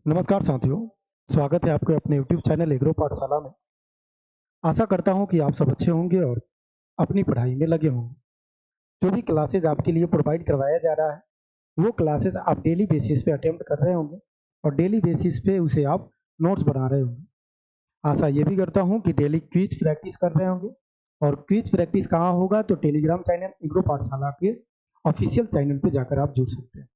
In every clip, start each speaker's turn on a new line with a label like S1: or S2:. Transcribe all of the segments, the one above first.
S1: नमस्कार साथियों, स्वागत है आपके अपने यूट्यूब चैनल एग्रो पाठशाला में। आशा करता हूं कि आप सब अच्छे होंगे और अपनी पढ़ाई में लगे होंगे। जो भी क्लासेज आपके लिए प्रोवाइड करवाया जा रहा है, वो क्लासेज आप डेली बेसिस पे अटेम्प्ट कर रहे होंगे और डेली बेसिस पे उसे आप नोट्स बना रहे होंगे। आशा ये भी करता हूँ कि डेली क्विज प्रैक्टिस कर रहे होंगे। और क्विज प्रैक्टिस कहाँ होगा, तो टेलीग्राम चैनल एग्रो पाठशाला के ऑफिशियल चैनल पे जाकर आप जुड़ सकते हैं।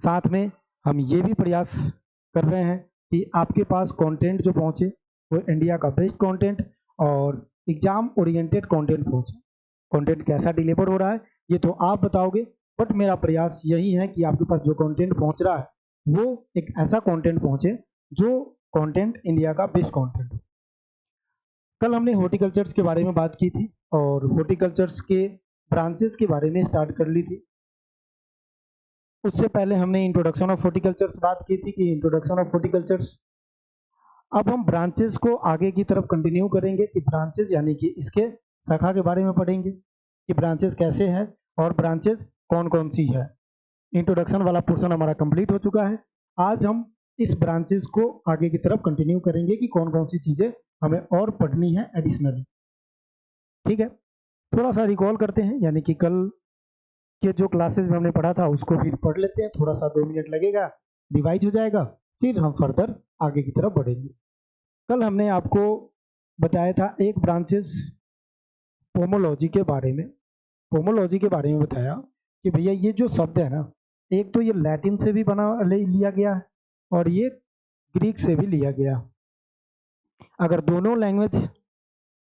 S1: साथ में हम ये भी प्रयास कर रहे हैं कि आपके पास कंटेंट जो पहुंचे वो इंडिया का बेस्ट कंटेंट और एग्जाम ओरिएंटेड कंटेंट पहुंचे। कंटेंट कैसा डिलीवर हो रहा है ये तो आप बताओगे, बट मेरा प्रयास यही है कि आपके पास जो कंटेंट पहुंच रहा है वो एक ऐसा कंटेंट पहुंचे जो कंटेंट इंडिया का बेस्ट कंटेंट हो। कल हमने हॉर्टिकल्चर्स के बारे में बात की थी और हॉर्टिकल्चर्स के ब्रांचेस के बारे में स्टार्ट कर ली थी। उससे पहले हमने इंट्रोडक्शन ऑफ हॉर्टिकल्चर्स बात की थी कि इंट्रोडक्शन ऑफ हॉर्टिकल्चर्स। अब हम ब्रांचेस को आगे की तरफ कंटिन्यू करेंगे कि ब्रांचेस यानी कि इसके शाखा के बारे में पढ़ेंगे कि ब्रांचेस कैसे हैं और ब्रांचेस कौन कौन सी है। इंट्रोडक्शन वाला पोर्शन हमारा कंप्लीट हो चुका है। आज हम इस ब्रांचेस को आगे की तरफ कंटिन्यू करेंगे कि कौन कौन सी चीजें हमें और पढ़नी है एडिशनली। ठीक है, थोड़ा सा रिकॉल करते हैं, यानी कि कल के जो क्लासेस में हमने पढ़ा था उसको फिर पढ़ लेते हैं। थोड़ा सा 2 मिनट लगेगा, रिवाइज हो जाएगा, फिर हम फर्दर आगे की तरफ बढ़ेंगे। कल हमने आपको बताया था एक ब्रांचेस पोमोलॉजी के बारे में। पोमोलॉजी के बारे में बताया कि भैया ये जो शब्द है ना, एक तो ये लैटिन से भी लिया गया है और ये ग्रीक से भी लिया गया। अगर दोनों लैंग्वेज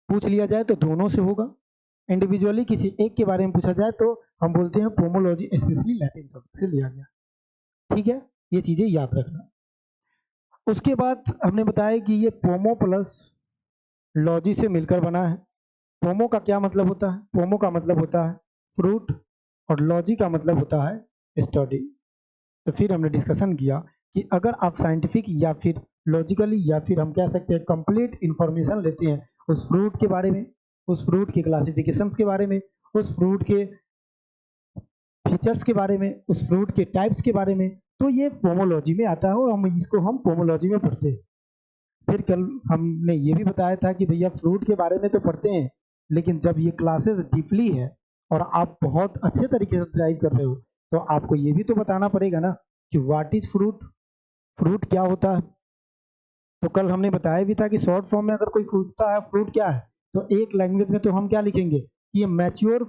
S1: पूछ लिया जाए तो दोनों से होगा। इंडिविजुअली किसी एक के बारे में पूछा जाए तो हम बोलते हैं पोमोलॉजी स्पेशली लैटिन शब्द से लिया गया। ठीक है, ये चीजें याद रखना। उसके बाद हमने बताया कि ये पोमो प्लस लॉजी से मिलकर बना है। पोमो का क्या मतलब होता है? पोमो का मतलब होता है फ्रूट और लॉजी का मतलब होता है स्टडी। तो फिर हमने डिस्कशन किया कि अगर आप साइंटिफिक या फिर लॉजिकली या फिर हम कह सकते हैं कंप्लीट इंफॉर्मेशन लेते हैं उस फ्रूट के बारे में, उस फ्रूट के क्लासिफिकेशंस के बारे में, उस फ्रूट के फीचर्स के बारे में, उस फ्रूट के टाइप्स के बारे में, तो ये पोमोलॉजी में आता है और हम पोमोलॉजी में पढ़ते हैं। फिर कल हमने ये भी बताया था कि भैया फ्रूट के बारे में तो पढ़ते हैं, लेकिन जब ये क्लासेस डीपली है और आप बहुत अच्छे तरीके से ड्राइव कर रहे हो तो आपको ये भी तो बताना पड़ेगा ना कि व्हाट इज फ्रूट, फ्रूट क्या होता है। तो कल हमने बताया भी था कि शॉर्ट फॉर्म में अगर कोई पूछता है फ्रूट क्या है, तो एक लैंग्वेज में तो हम क्या लिखेंगे कि ये मैच्योर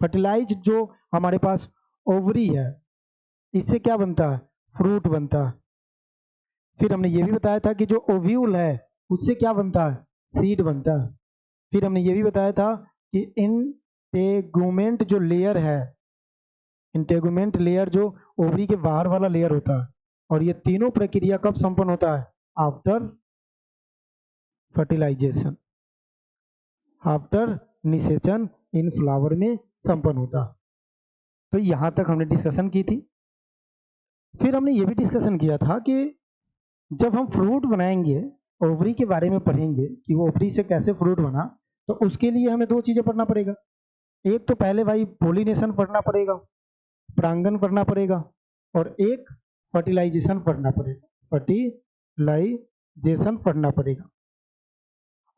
S1: फर्टिलाइज जो हमारे पास ओवरी है, इससे क्या बनता है? फ्रूट बनता है। फिर हमने ये भी बताया था कि जो ओव्यूल है उससे क्या बनता है? सीड बनता है। फिर हमने ये भी बताया था कि इंटेगुमेंट जो लेयर है, इंटेगुमेंट लेयर जो ओवरी के बाहर वाला लेयर होता है, और ये तीनों प्रक्रिया कब संपन्न होता है? आफ्टर फर्टिलाइजेशन, आफ्टर निषेचन इन फ्लावर में संपन्न होता है। तो यहाँ तक हमने डिस्कशन की थी। फिर हमने ये भी डिस्कशन किया था कि जब हम फ्रूट बनाएंगे, ओवरी के बारे में पढ़ेंगे कि वो ओवरी से कैसे फ्रूट बना, तो उसके लिए हमें दो चीजें पढ़ना पड़ेगा। एक तो पहले भाई पोलिनेशन पढ़ना पड़ेगा, परागण पढ़ना पड़ेगा, और एक फर्टिलाइजेशन पढ़ना पड़ेगा, फर्टिलाइजेशन पढ़ना पड़ेगा।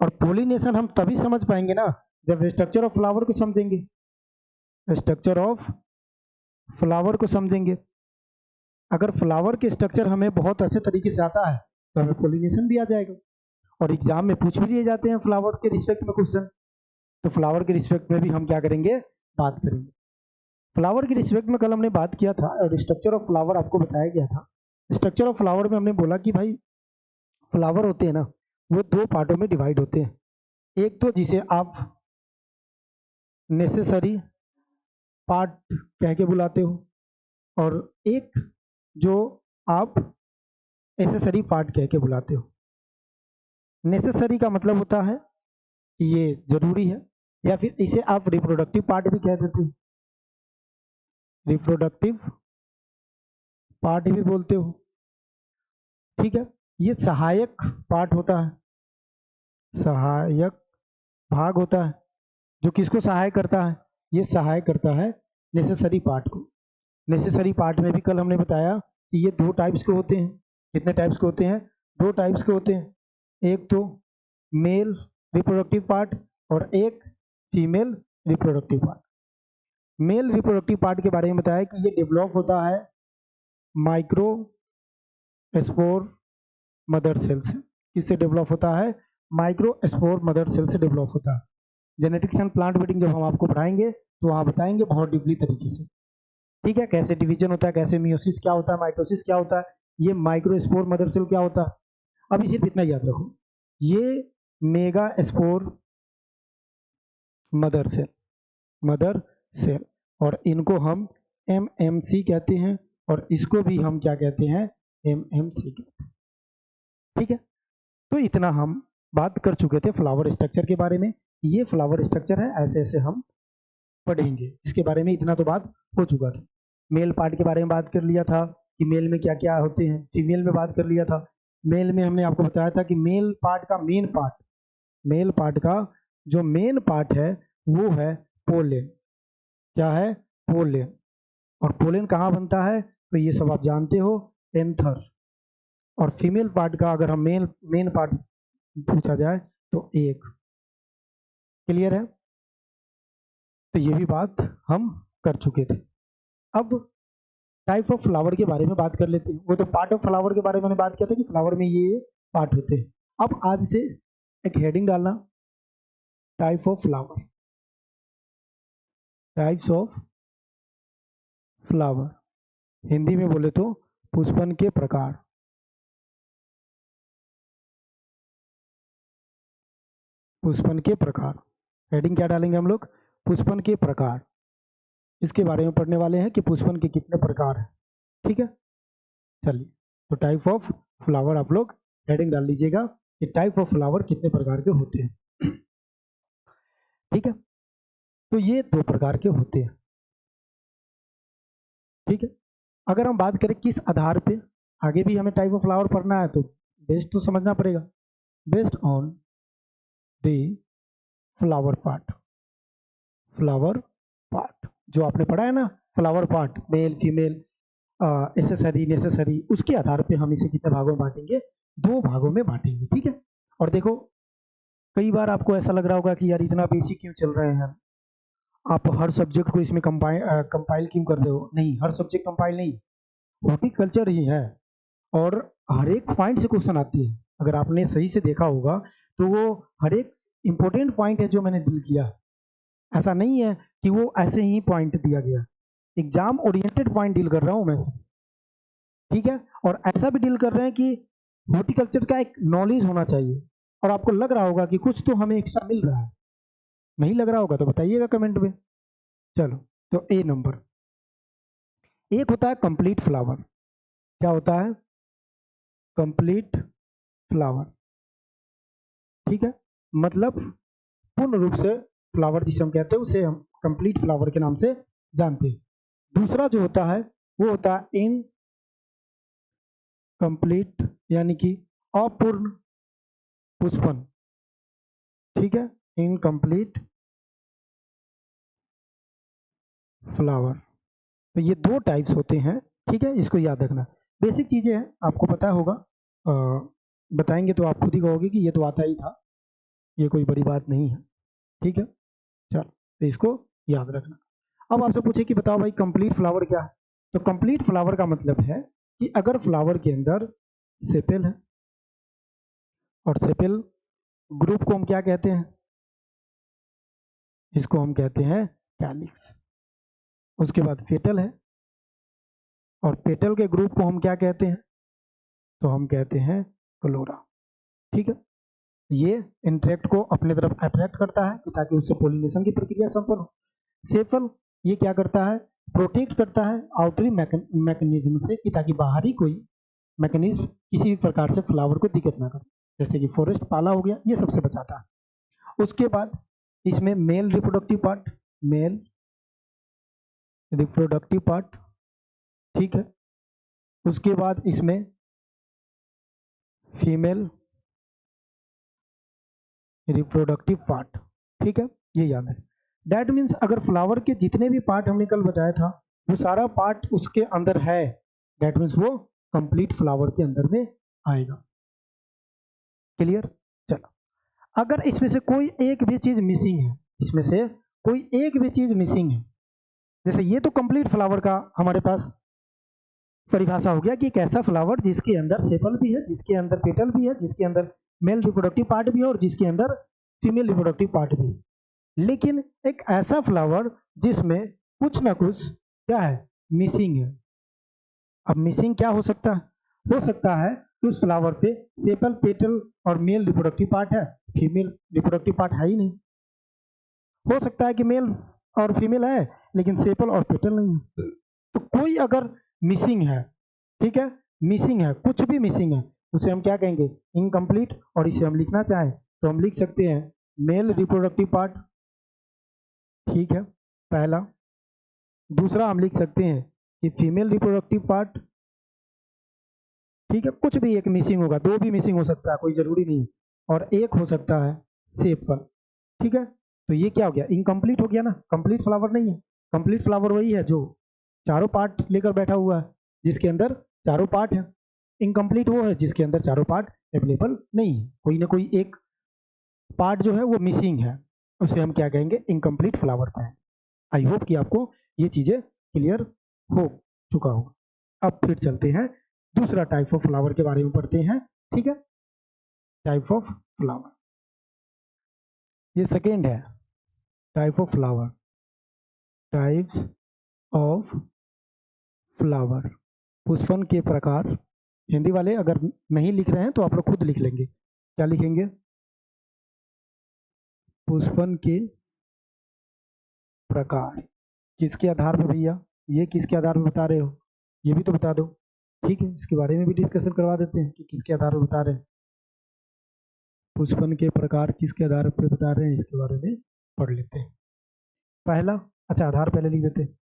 S1: और पोलिनेशन हम तभी समझ पाएंगे ना जब स्ट्रक्चर ऑफ फ्लावर को समझेंगे, स्ट्रक्चर ऑफ फ्लावर को समझेंगे। अगर फ्लावर के स्ट्रक्चर हमें बहुत अच्छे तरीके से आता है तो हमें पोलिनेशन भी आ जाएगा। और एग्जाम में पूछ भी लिए जाते हैं फ्लावर के रिस्पेक्ट में क्वेश्चन, तो फ्लावर के रिस्पेक्ट में भी हम क्या करेंगे? बात करेंगे। फ्लावर के रिस्पेक्ट में कल हमने बात किया था और स्ट्रक्चर ऑफ फ्लावर आपको बताया गया था। स्ट्रक्चर ऑफ फ्लावर में हमने बोला कि भाई फ्लावर होते हैं ना, वो दो पार्टों में डिवाइड होते हैं। एक तो जिसे आप नेसेसरी पार्ट कह के बुलाते हो, और एक जो आप एसेसरी पार्ट कह के बुलाते हो। नेसेसरी का मतलब होता है कि ये जरूरी है, या फिर इसे आप रिप्रोडक्टिव पार्ट भी कह देते हो, रिप्रोडक्टिव पार्ट भी बोलते हो। ठीक है, ये सहायक पार्ट होता है, सहायक भाग होता है जो किसको सहाय करता है? ये सहाय करता है नेसेसरी पार्ट को। नेसेसरी पार्ट में भी कल हमने बताया ये दो टाइप्स के होते हैं। कितने टाइप्स के होते हैं? दो टाइप्स के होते हैं। एक तो मेल रिप्रोडक्टिव पार्ट और एक female reproductive part. Male reproductive part के बारे में बताया कि ये डेवलप होता है माइक्रो स्पोर मदर सेल से। किससे डेवलप होता है? माइक्रो स्पोर मदर सेल से डेवलप होता है। जेनेटिक्स एंड प्लांट ब्रीडिंग जब हम आपको पढ़ाएंगे तो वहाँ बताएंगे बहुत डीपली तरीके से, ठीक है, कैसे डिवीजन होता है, कैसे मियोसिस क्या होता है, माइटोसिस क्या होता है, ये माइक्रो स्पोर मदर सेल क्या होता है। अभी सिर्फ इतना याद रखो, ये मेगा स्पोर मदर सेल और इनको हम एमएमसी कहते हैं और इसको भी हम क्या कहते हैं? एमएमसी कहते हैं। ठीक है, तो इतना हम बात कर चुके थे फ्लावर स्ट्रक्चर के बारे में। ये फ्लावर स्ट्रक्चर है, ऐसे ऐसे हम पढ़ेंगे। इसके बारे में इतना तो बात हो चुका था। मेल पार्ट के बारे में बात कर लिया था कि मेल में क्या क्या होते हैं। फीमेल में बात कर लिया था। मेल में हमने आपको बताया था कि मेल पार्ट का जो मेन पार्ट है वो है पोलेन। क्या है? पोलेन। और पोलेन कहाँ बनता है? तो ये सब आप जानते हो, एंथर। और फीमेल पार्ट का अगर हम मेन पार्ट पूछा जाए तो एक। क्लियर है? तो ये भी बात हम कर चुके थे। अब टाइप ऑफ फ्लावर के बारे में बात कर लेते हैं। वो तो पार्ट ऑफ फ्लावर के बारे में मैंने बात किया था कि फ्लावर में ये पार्ट होते हैं। अब आज से एक हेडिंग डालना, type of flower, types of flower. Hindi में बोले तो पुष्पन के प्रकार। पुष्पन के प्रकार। हेडिंग क्या डालेंगे हम लोग? पुष्पन के प्रकार। इसके बारे में पढ़ने वाले हैं कि पुष्पन के कितने प्रकार हैं। ठीक है, चलिए। तो टाइप ऑफ फ्लावर आप लोग हेडिंग डाल लीजिएगा कि टाइप ऑफ फ्लावर कितने प्रकार के होते हैं। ठीक है, तो ये दो प्रकार के होते हैं। ठीक है, अगर हम बात करें किस आधार पे, आगे भी हमें टाइप ऑफ फ्लावर पढ़ना है तो बेस्ड तो समझना पड़ेगा। Based on the flower part. Flower part जो आपने पढ़ा है ना, flower part male female accessory necessary, उसके आधार पे हम इसे कितने भागों में बांटेंगे? दो भागों में बांटेंगे। ठीक है, और देखो कई बार आपको ऐसा लग रहा होगा कि यार इतना बेसिक क्यों चल रहे हैं, आप हर सब्जेक्ट को इसमें कंपाइल क्यों कर रहे हो? नहीं, हर सब्जेक्ट कंपाइल नहीं, हॉर्टिकल्चर ही है और हर एक पॉइंट से क्वेश्चन आती है। अगर आपने सही से देखा होगा तो वो हर एक इंपॉर्टेंट पॉइंट है जो मैंने डील किया। ऐसा नहीं है कि वो ऐसे ही पॉइंट दिया गया, एग्जाम ओरिएंटेड पॉइंट डील कर रहा हूं मैं सब। ठीक है, और ऐसा भी डील कर रहे हैं कि हॉर्टिकल्चर का एक नॉलेज होना चाहिए और आपको लग रहा होगा कि कुछ तो हमें एक्स्ट्रा मिल रहा है। नहीं लग रहा होगा तो बताइएगा कमेंट में। चलो, तो ए नंबर, एक होता है कंप्लीट फ्लावर। क्या होता है? Complete flower. ठीक है, मतलब पूर्ण रूप से फ्लावर जिसे हम कहते हैं उसे हम कंप्लीट फ्लावर के नाम से जानते हैं। दूसरा जो होता है वो होता है इनकम्प्लीट, यानी कि अपूर्ण पुष्पन। ठीक है, इनकम्प्लीट फ्लावर। तो ये दो टाइप्स होते हैं। ठीक है, इसको याद रखना। बेसिक चीजें हैं, आपको पता होगा, बताएंगे तो आप खुद ही कहोगे कि ये तो आता ही था, ये कोई बड़ी बात नहीं है। ठीक है, चलो, तो इसको याद रखना। अब आपसे पूछे कि बताओ भाई कंप्लीट फ्लावर क्या है? तो कंप्लीट फ्लावर का मतलब है कि अगर फ्लावर के अंदर सेपेल है, और सेपेल ग्रुप को हम क्या कहते हैं? इसको हम कहते हैं कैलिक्स। उसके बाद पेटल है, और पेटल के ग्रुप को हम क्या कहते हैं? तो हम कहते हैं क्लोरा। ठीक है, ये इंट्रैक्ट को अपने तरफ अट्रैक्ट करता है कि ताकि उससे पोलिनेशन की प्रक्रिया संपन्न हो। सेपल ये क्या करता है? प्रोटेक्ट करता है आउटरी मैकेनिज्म से कि ताकि बाहरी कोई मैकेनिज्म किसी भी प्रकार से फ्लावर को दिक्कत ना करे, जैसे कि फॉरेस्ट पाला हो गया, ये सबसे बचाता है। उसके बाद इसमें male reproductive part, male reproductive part. ठीक है, उसके बाद इसमें फीमेल रिप्रोडक्टिव पार्ट। ठीक है, ये याद है। दैट मीन्स अगर फ्लावर के जितने भी पार्ट हमने कल बताया था वो सारा पार्ट उसके अंदर है, दैट मीन्स वो कंप्लीट फ्लावर के अंदर में आएगा। क्लियर? चलो, अगर इसमें से कोई एक भी चीज मिसिंग है, इसमें से कोई एक भी चीज मिसिंग है, जैसे ये तो कंप्लीट फ्लावर का हमारे पास परिभाषा हो गया कि एक ऐसा फ्लावर जिसके अंदर सेपल भी है, जिसके अंदर पेटल भी है, जिसके अंदर मेल रिप्रोडक्टिव पार्ट भी है और जिसके अंदर फीमेल रिप्रोडक्टिव पार्ट भी है। लेकिन एक ऐसा फ्लावर जिसमें कुछ ना कुछ क्या है, मिसिंग है। अब मिसिंग क्या हो सकता है? हो सकता है कि उस फ्लावर पे सेपल, पेटल और मेल रिप्रोडक्टिव पार्ट है, फीमेल रिप्रोडक्टिव पार्ट है ही नहीं। हो सकता है कि मेल और फीमेल है लेकिन सेपल और पेटल नहीं है। तो कोई अगर मिसिंग है, ठीक है, मिसिंग है, कुछ भी मिसिंग है, उसे हम क्या कहेंगे? इनकम्प्लीट। और इसे हम लिखना चाहें तो हम लिख सकते हैं मेल रिप्रोडक्टिव पार्ट, ठीक है, पहला। दूसरा हम लिख सकते हैं कि फीमेल रिप्रोडक्टिव पार्ट, ठीक है, कुछ भी एक मिसिंग होगा, दो भी मिसिंग हो सकता है, कोई जरूरी नहीं। और एक हो सकता है सेपल, ठीक है। तो ये क्या हो गया? इनकम्प्लीट हो गया ना, कंप्लीट फ्लावर नहीं है। कंप्लीट फ्लावर वही है जो चारों पार्ट लेकर बैठा हुआ है, जिसके अंदर चारों पार्ट है। इनकम्प्लीट वो है जिसके अंदर चारों पार्ट अवेलेबल नहीं है, कोई ना कोई एक पार्ट जो है वो मिसिंग है, उसे हम क्या कहेंगे? इनकम्प्लीट फ्लावर कहेंगे। आई होप कि आपको ये चीजें क्लियर हो चुका होगा। अब फिर चलते हैं दूसरा टाइप ऑफ फ्लावर के बारे में पढ़ते हैं, ठीक है। टाइप ऑफ फ्लावर, ये सेकेंड है, type of flower, types of flower, पुष्पन के प्रकार। हिंदी वाले अगर नहीं लिख रहे हैं तो आप लोग खुद लिख लेंगे। क्या लिखेंगे? पुष्पन के प्रकार। किसके आधार पर भैया? ये किसके आधार पर बता रहे हो? ये भी तो बता दो। ठीक है, इसके बारे में भी डिस्कशन करवा देते हैं कि किसके आधार पर बता रहे हैं। पुष्पन के प्रकार किसके आधार पर बता रहे हैं, इसके बारे में पढ़ लेते हैं। पहला, अच्छा आधार पहले लिख देते हैं।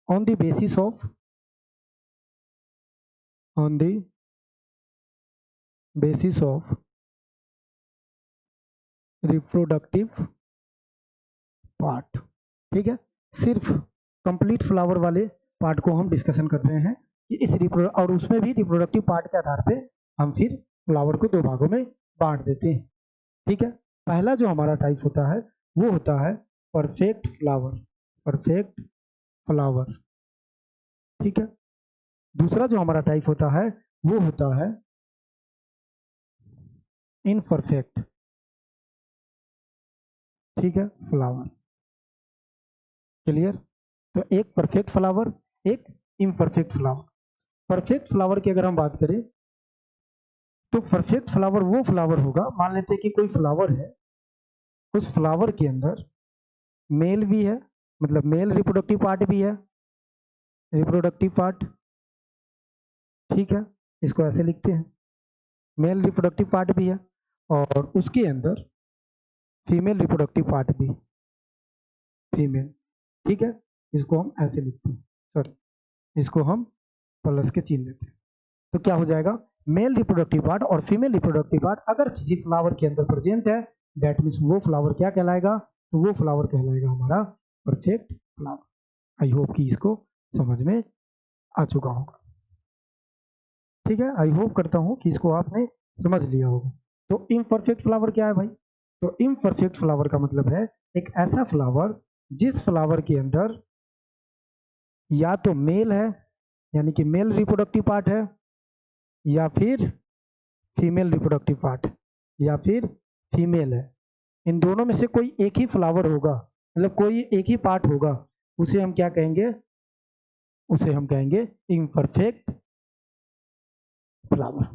S1: On the basis of, on the basis of reproductive part, ठीक है। सिर्फ कंप्लीट फ्लावर वाले पार्ट को हम डिस्कशन कर रहे हैं कि इस और उसमें भी रिप्रोडक्टिव पार्ट के आधार पे हम फिर फ्लावर को दो भागों में बांट देते हैं, ठीक है। पहला जो हमारा टाइप होता है वो होता है परफेक्ट फ्लावर, परफेक्ट फ्लावर, ठीक है। दूसरा जो हमारा टाइप होता है वो होता है इनपरफेक्ट, ठीक है, फ्लावर। क्लियर? तो एक परफेक्ट फ्लावर, एक इम्परफेक्ट फ्लावर। परफेक्ट फ्लावर की अगर हम बात करें तो परफेक्ट फ्लावर वो फ्लावर होगा, मान लेते हैं कि कोई फ्लावर है, उस फ्लावर के अंदर मेल भी है, मतलब मेल रिप्रोडक्टिव पार्ट भी है, रिप्रोडक्टिव पार्ट, ठीक है, इसको ऐसे लिखते हैं, मेल रिप्रोडक्टिव पार्ट भी है और उसके अंदर फीमेल रिप्रोडक्टिव पार्ट भी, फीमेल, ठीक है। इसको हम ऐसे लिखते हैं, सॉरी, इसको हम प्लस के चिन्ह देते हैं। तो क्या हो जाएगा? मेल रिप्रोडक्टिव पार्ट और फीमेल रिप्रोडक्टिव पार्ट अगर किसी फ्लावर के अंदर प्रेजेंट है, दैट मीन्स वो फ्लावर क्या कहलाएगा? तो वो फ्लावर कहलाएगा हमारा परफेक्ट फ्लावर। आई होप कि इसको समझ में आ चुका होगा, ठीक है। आई होप करता हूं कि इसको आपने समझ लिया होगा। तो इम्परफेक्ट फ्लावर क्या है भाई? तो इम्परफेक्ट फ्लावर का मतलब है एक ऐसा फ्लावर जिस फ्लावर के अंदर या तो मेल है, यानी कि मेल रिप्रोडक्टिव पार्ट है, या फिर फीमेल रिप्रोडक्टिव पार्ट, या फिर फीमेल है। इन दोनों में से कोई एक ही फ्लावर होगा, मतलब कोई एक ही पार्ट होगा, उसे हम क्या कहेंगे? उसे हम कहेंगे इम्परफेक्ट फ्लावर।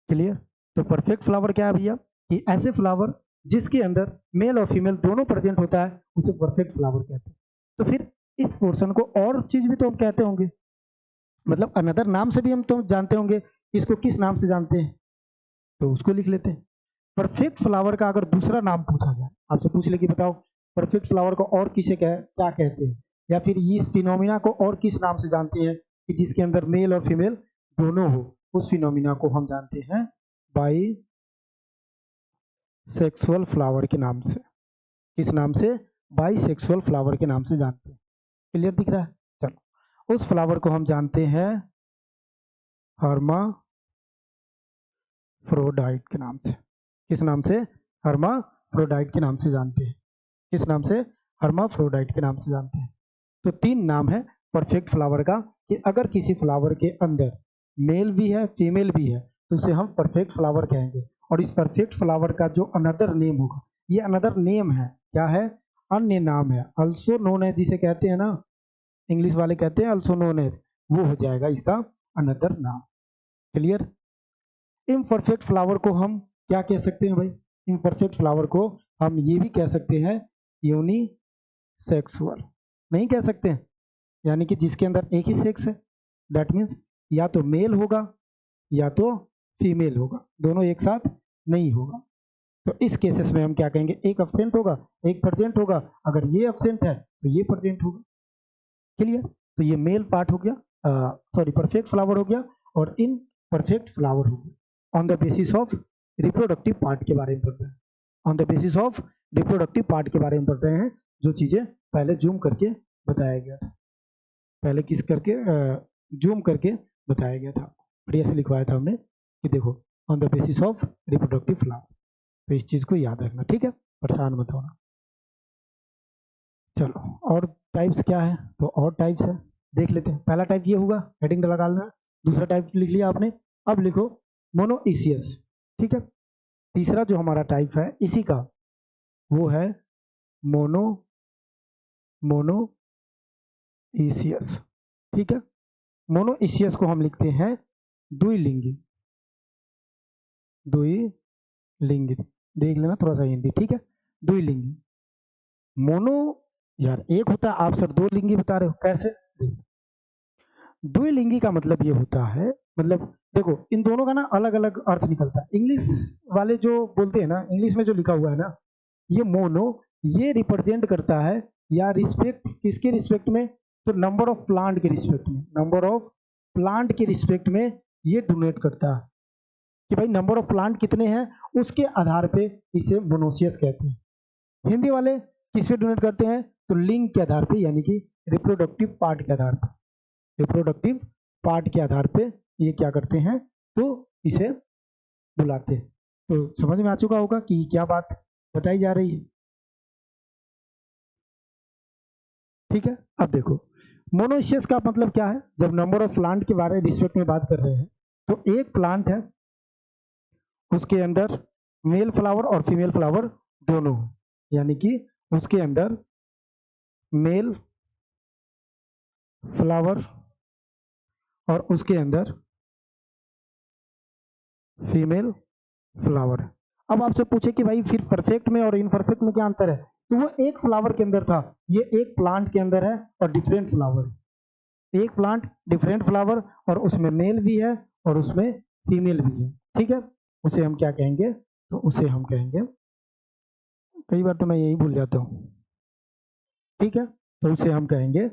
S1: क्लियर? तो परफेक्ट फ्लावर क्या है भैया? कि ऐसे फ्लावर जिसके अंदर मेल और फीमेल दोनों प्रेजेंट होता है, उसे परफेक्ट फ्लावर कहते हैं। तो फिर इस पोर्शन को और चीज भी तो हम कहते होंगे, मतलब अनदर नाम से भी हम तो जानते होंगे, इसको किस नाम से जानते हैं, तो उसको लिख लेते हैं। परफेक्ट फ्लावर का अगर दूसरा नाम पूछा जाए, आपसे पूछ ले कि बताओ परफेक्ट फ्लावर को और किसे क्या कहते हैं, या फिर इस फिनोमिना को और किस नाम से जानते हैं कि जिसके अंदर मेल और फीमेल दोनों हो, उस फिनोमिना को हम जानते हैं बाई सेक्सुअल फ्लावर के नाम से। किस नाम से? बाई सेक्सुअल फ्लावर के नाम से जानते हैं। क्लियर दिख रहा है? चलो, उस फ्लावर को हम जानते हैं हर्माफ्रोडाइट के नाम से। किस नाम से? हर्माफ्रोडाइट के नाम से जानते हैं। किस नाम से? हर्माफ्रोडाइट के नाम से जानते हैं। तो 3 नाम है परफेक्ट फ्लावर का, कि अगर किसी फ्लावर के अंदर मेल भी है फीमेल भी है तो उसे हम परफेक्ट फ्लावर कहेंगे। और इस परफेक्ट फ्लावर का जो अनदर नेम होगा, ये अनदर नेम है, क्या है? अन्य नाम है, अल्सो नोन एज जिसे कहते हैं ना, इंग्लिश वाले कहते हैं अल्सो नोन एज, वो हो जाएगा इसका अनदर नाम। क्लियर? इम्परफेक्ट फ्लावर को हम क्या कह सकते हैं भाई? इम्परफेक्ट फ्लावर को हम ये भी कह सकते हैं यूनिसेक्सुअल। नहीं कह सकते हैं? यानी कि जिसके अंदर एक ही सेक्स है, दैट मीन्स या तो मेल होगा या तो फीमेल होगा, दोनों एक साथ नहीं होगा। तो इस केसेस में हम क्या कहेंगे? एक अब्सेंट होगा, एक प्रेजेंट होगा। अगर ये अब्सेंट है तो ये प्रेजेंट होगा। क्लियर? तो ये मेल पार्ट हो गया, सॉरी परफेक्ट फ्लावर हो गया, और इन परफेक्ट फ्लावर हो गया। On the basis of reproductive part के बारे में पढ़ रहे हैं। On the basis of reproductive part के बारे में पढ़ रहे हैं, जो चीजें पहले जूम करके बताया गया था, पहले किस करके जूम करके बताया गया था, बढ़िया से लिखवाया था हमने कि देखो on the basis of reproductive flower. तो इस चीज को याद रखना, ठीक है? परेशान मत होना। चलो, और टाइप्स क्या है? तो और टाइप्स है, देख लेते हैं। पहला टाइप ये होगा, हेडिंग लगा लेना। दूसरा टाइप लिख लिया आपने, अब लिखो मोनोइसियस। ठीक है? तीसरा जो हमारा टाइप है इसी का, वो है मोनो मोनोइसियस। ठीक है? मोनोइसियस को हम लिखते हैं द्विलिंगी। द्विलिंगी देख लेना थोड़ा सा हिंदी, ठीक है? द्विलिंगी। मोनो, यार एक होता है, आप सर दो लिंगी बता रहे हो, कैसे? द्विलिंगी का मतलब ये होता है, मतलब देखो इन दोनों का ना अलग अलग अर्थ निकलता है। इंग्लिश वाले जो बोलते हैं ना, इंग्लिश में जो लिखा हुआ है ना, ये मोनो, ये रिप्रेजेंट करता है या रिस्पेक्ट किसके रिस्पेक्ट में? तो नंबर ऑफ प्लांट के रिस्पेक्ट में, नंबर ऑफ प्लांट के रिस्पेक्ट में ये डोनेट करता है कि भाई नंबर ऑफ प्लांट कितने हैं, उसके आधार पे इसे मोनोसियस कहते हैं। हिंदी वाले किस पे डोनेट करते हैं? तो लिंग के आधार पे, यानी कि रिप्रोडक्टिव पार्ट के आधार पे, रिप्रोडक्टिव पार्ट के आधार पे ये क्या करते हैं? तो इसे बुलाते हैं। तो समझ में आ चुका होगा कि क्या बात बताई जा रही है। ठीक है? अब देखो मोनोसियस का मतलब क्या है। जब नंबर ऑफ प्लांट के बारे में रिस्पेक्ट में बात कर रहे हैं, तो एक प्लांट है, उसके अंदर मेल फ्लावर और फीमेल फ्लावर दोनों, यानी कि उसके अंदर मेल फ्लावर और उसके अंदर फीमेल फ्लावर। अब आपसे पूछे कि भाई फिर परफेक्ट में और इनपरफेक्ट में क्या अंतर है, तो वो एक फ्लावर के अंदर था, ये एक प्लांट के अंदर है और डिफरेंट फ्लावर। एक प्लांट डिफरेंट फ्लावर, और उसमें मेल भी है और उसमें फीमेल भी है। ठीक है? उसे हम क्या कहेंगे? तो उसे हम कहेंगे, कई बार तो मैं यही भूल जाता हूँ। ठीक है? तो उसे हम कहेंगे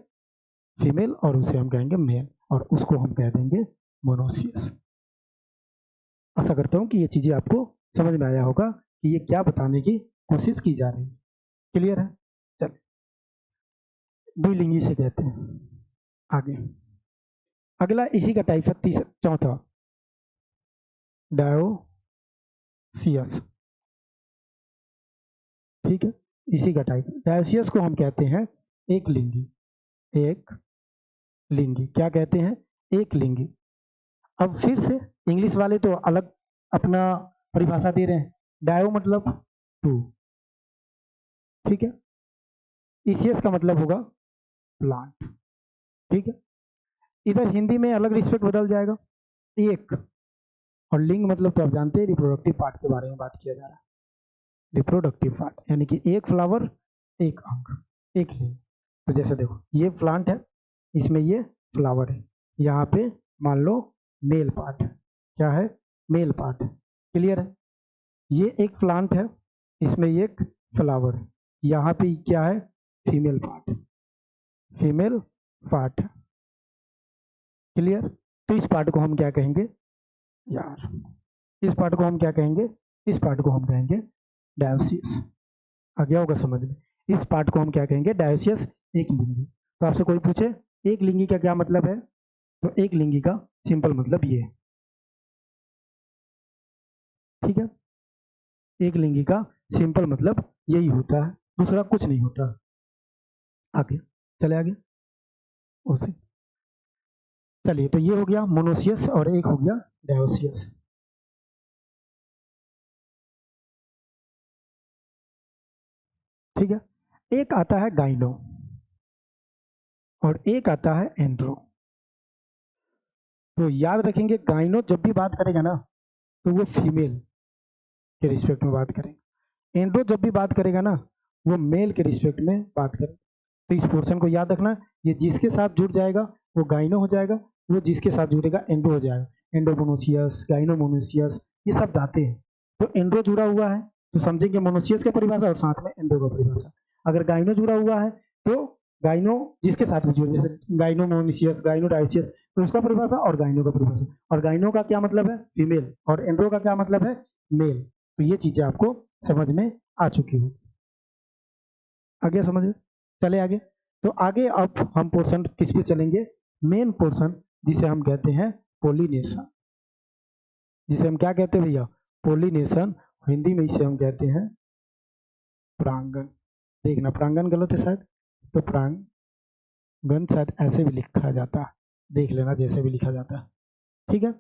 S1: फीमेल और उसे हम कहेंगे मेल, और उसको हम कह देंगे मोनोसियस। आशा करता हूँ कि ये चीजें आपको समझ में आया होगा कि ये क्या बताने की कोशिश की जा रही है। क्लियर है? चल, द्विलिंगी से कहते हैं। आगे अगला इसी का टाइप है, तीसरा चौथा, डायोसियस। ठीक है? इसी का टाइप। डायोसियस को हम कहते हैं एक लिंगी। एक लिंगी क्या कहते हैं? एक लिंगी। अब फिर से इंग्लिश वाले तो अलग अपना परिभाषा दे रहे हैं। डायो मतलब टू, ठीक है? इसियस का मतलब होगा प्लांट। ठीक है? इधर हिंदी में अलग रिस्पेक्ट बदल जाएगा, एक। और लिंग मतलब तो आप जानते हैं रिप्रोडक्टिव पार्ट के बारे में बात किया जा रहा है। रिप्रोडक्टिव पार्ट यानी कि एक फ्लावर, एक अंग, एक लिंग। तो जैसे देखो ये प्लांट है, इसमें ये फ्लावर है, यहाँ पे मान लो मेल पार्ट है। क्या है? मेल पार्ट है। क्लियर है? ये एक प्लांट है, इसमें ये एक फ्लावर है, यहाँ पे क्या है? फीमेल पार्ट है, फीमेल पार्ट है। क्लियर? तो इस पार्ट को हम क्या कहेंगे यार? इस पार्ट को हम क्या कहेंगे? इस पार्ट को हम कहेंगे डायोसियस। आ गया होगा समझ में? इस पार्ट को हम क्या कहेंगे? डायोसियस, एक लिंगी। तो आपसे कोई पूछे एक लिंगी का क्या मतलब है, तो एक लिंगी का सिंपल मतलब ये है, ठीक है। एक लिंगी का सिंपल मतलब यही होता है, दूसरा कुछ नहीं होता। आगे चले आगे उसे, चलिए तो ये हो गया मोनोसियस और एक हो गया डायोसियस। ठीक है, एक आता है गाइनो और एक आता है एंड्रो। तो याद रखेंगे गाइनो जब भी बात करेगा ना तो वो फीमेल के रिस्पेक्ट में बात करेंगे, एंड्रो जब भी बात करेगा ना वो मेल के रिस्पेक्ट में बात करेंगे। तो इस पोर्शन को याद रखना, ये जिसके साथ जुड़ जाएगा वो गाइनो हो जाएगा, वो जिसके साथ जुड़ेगा एंड्रो हो जाएगा। एंडोमोनोसियस, गाइनोमोनोसियस, ये सब आते हैं। तो एंड्रो जुड़ा हुआ है तो समझेंगे मोनोसियस का परिभाषा और साथ में एंड्रो का परिभाषा। अगर गाइनो जुड़ा हुआ है तो गाइनो जिसके साथ भी जुड़े, जैसे गाइनोमोनोसियस, गाइनोडायोसियस, तो उसका परिभाषा और गाइनो का परिभाषा। और गाइनो का क्या मतलब है, फीमेल, और एंड्रो का क्या मतलब है, मेल। तो ये चीजें आपको समझ में आ चुकी हो। आगे समझ में, चले आगे। तो आगे अब हम पोर्शन किस पे चलेंगे, मेन पोर्शन जिसे हम कहते हैं पोलिनेशन। जिसे हम क्या कहते हैं भैया, पोलिनेशन। हिंदी में इसे हम कहते हैं परागण। देखना परागण गलत है शायद, तो परागण शायद ऐसे भी लिखा जाता है, देख लेना जैसे भी लिखा जाता है। ठीक है,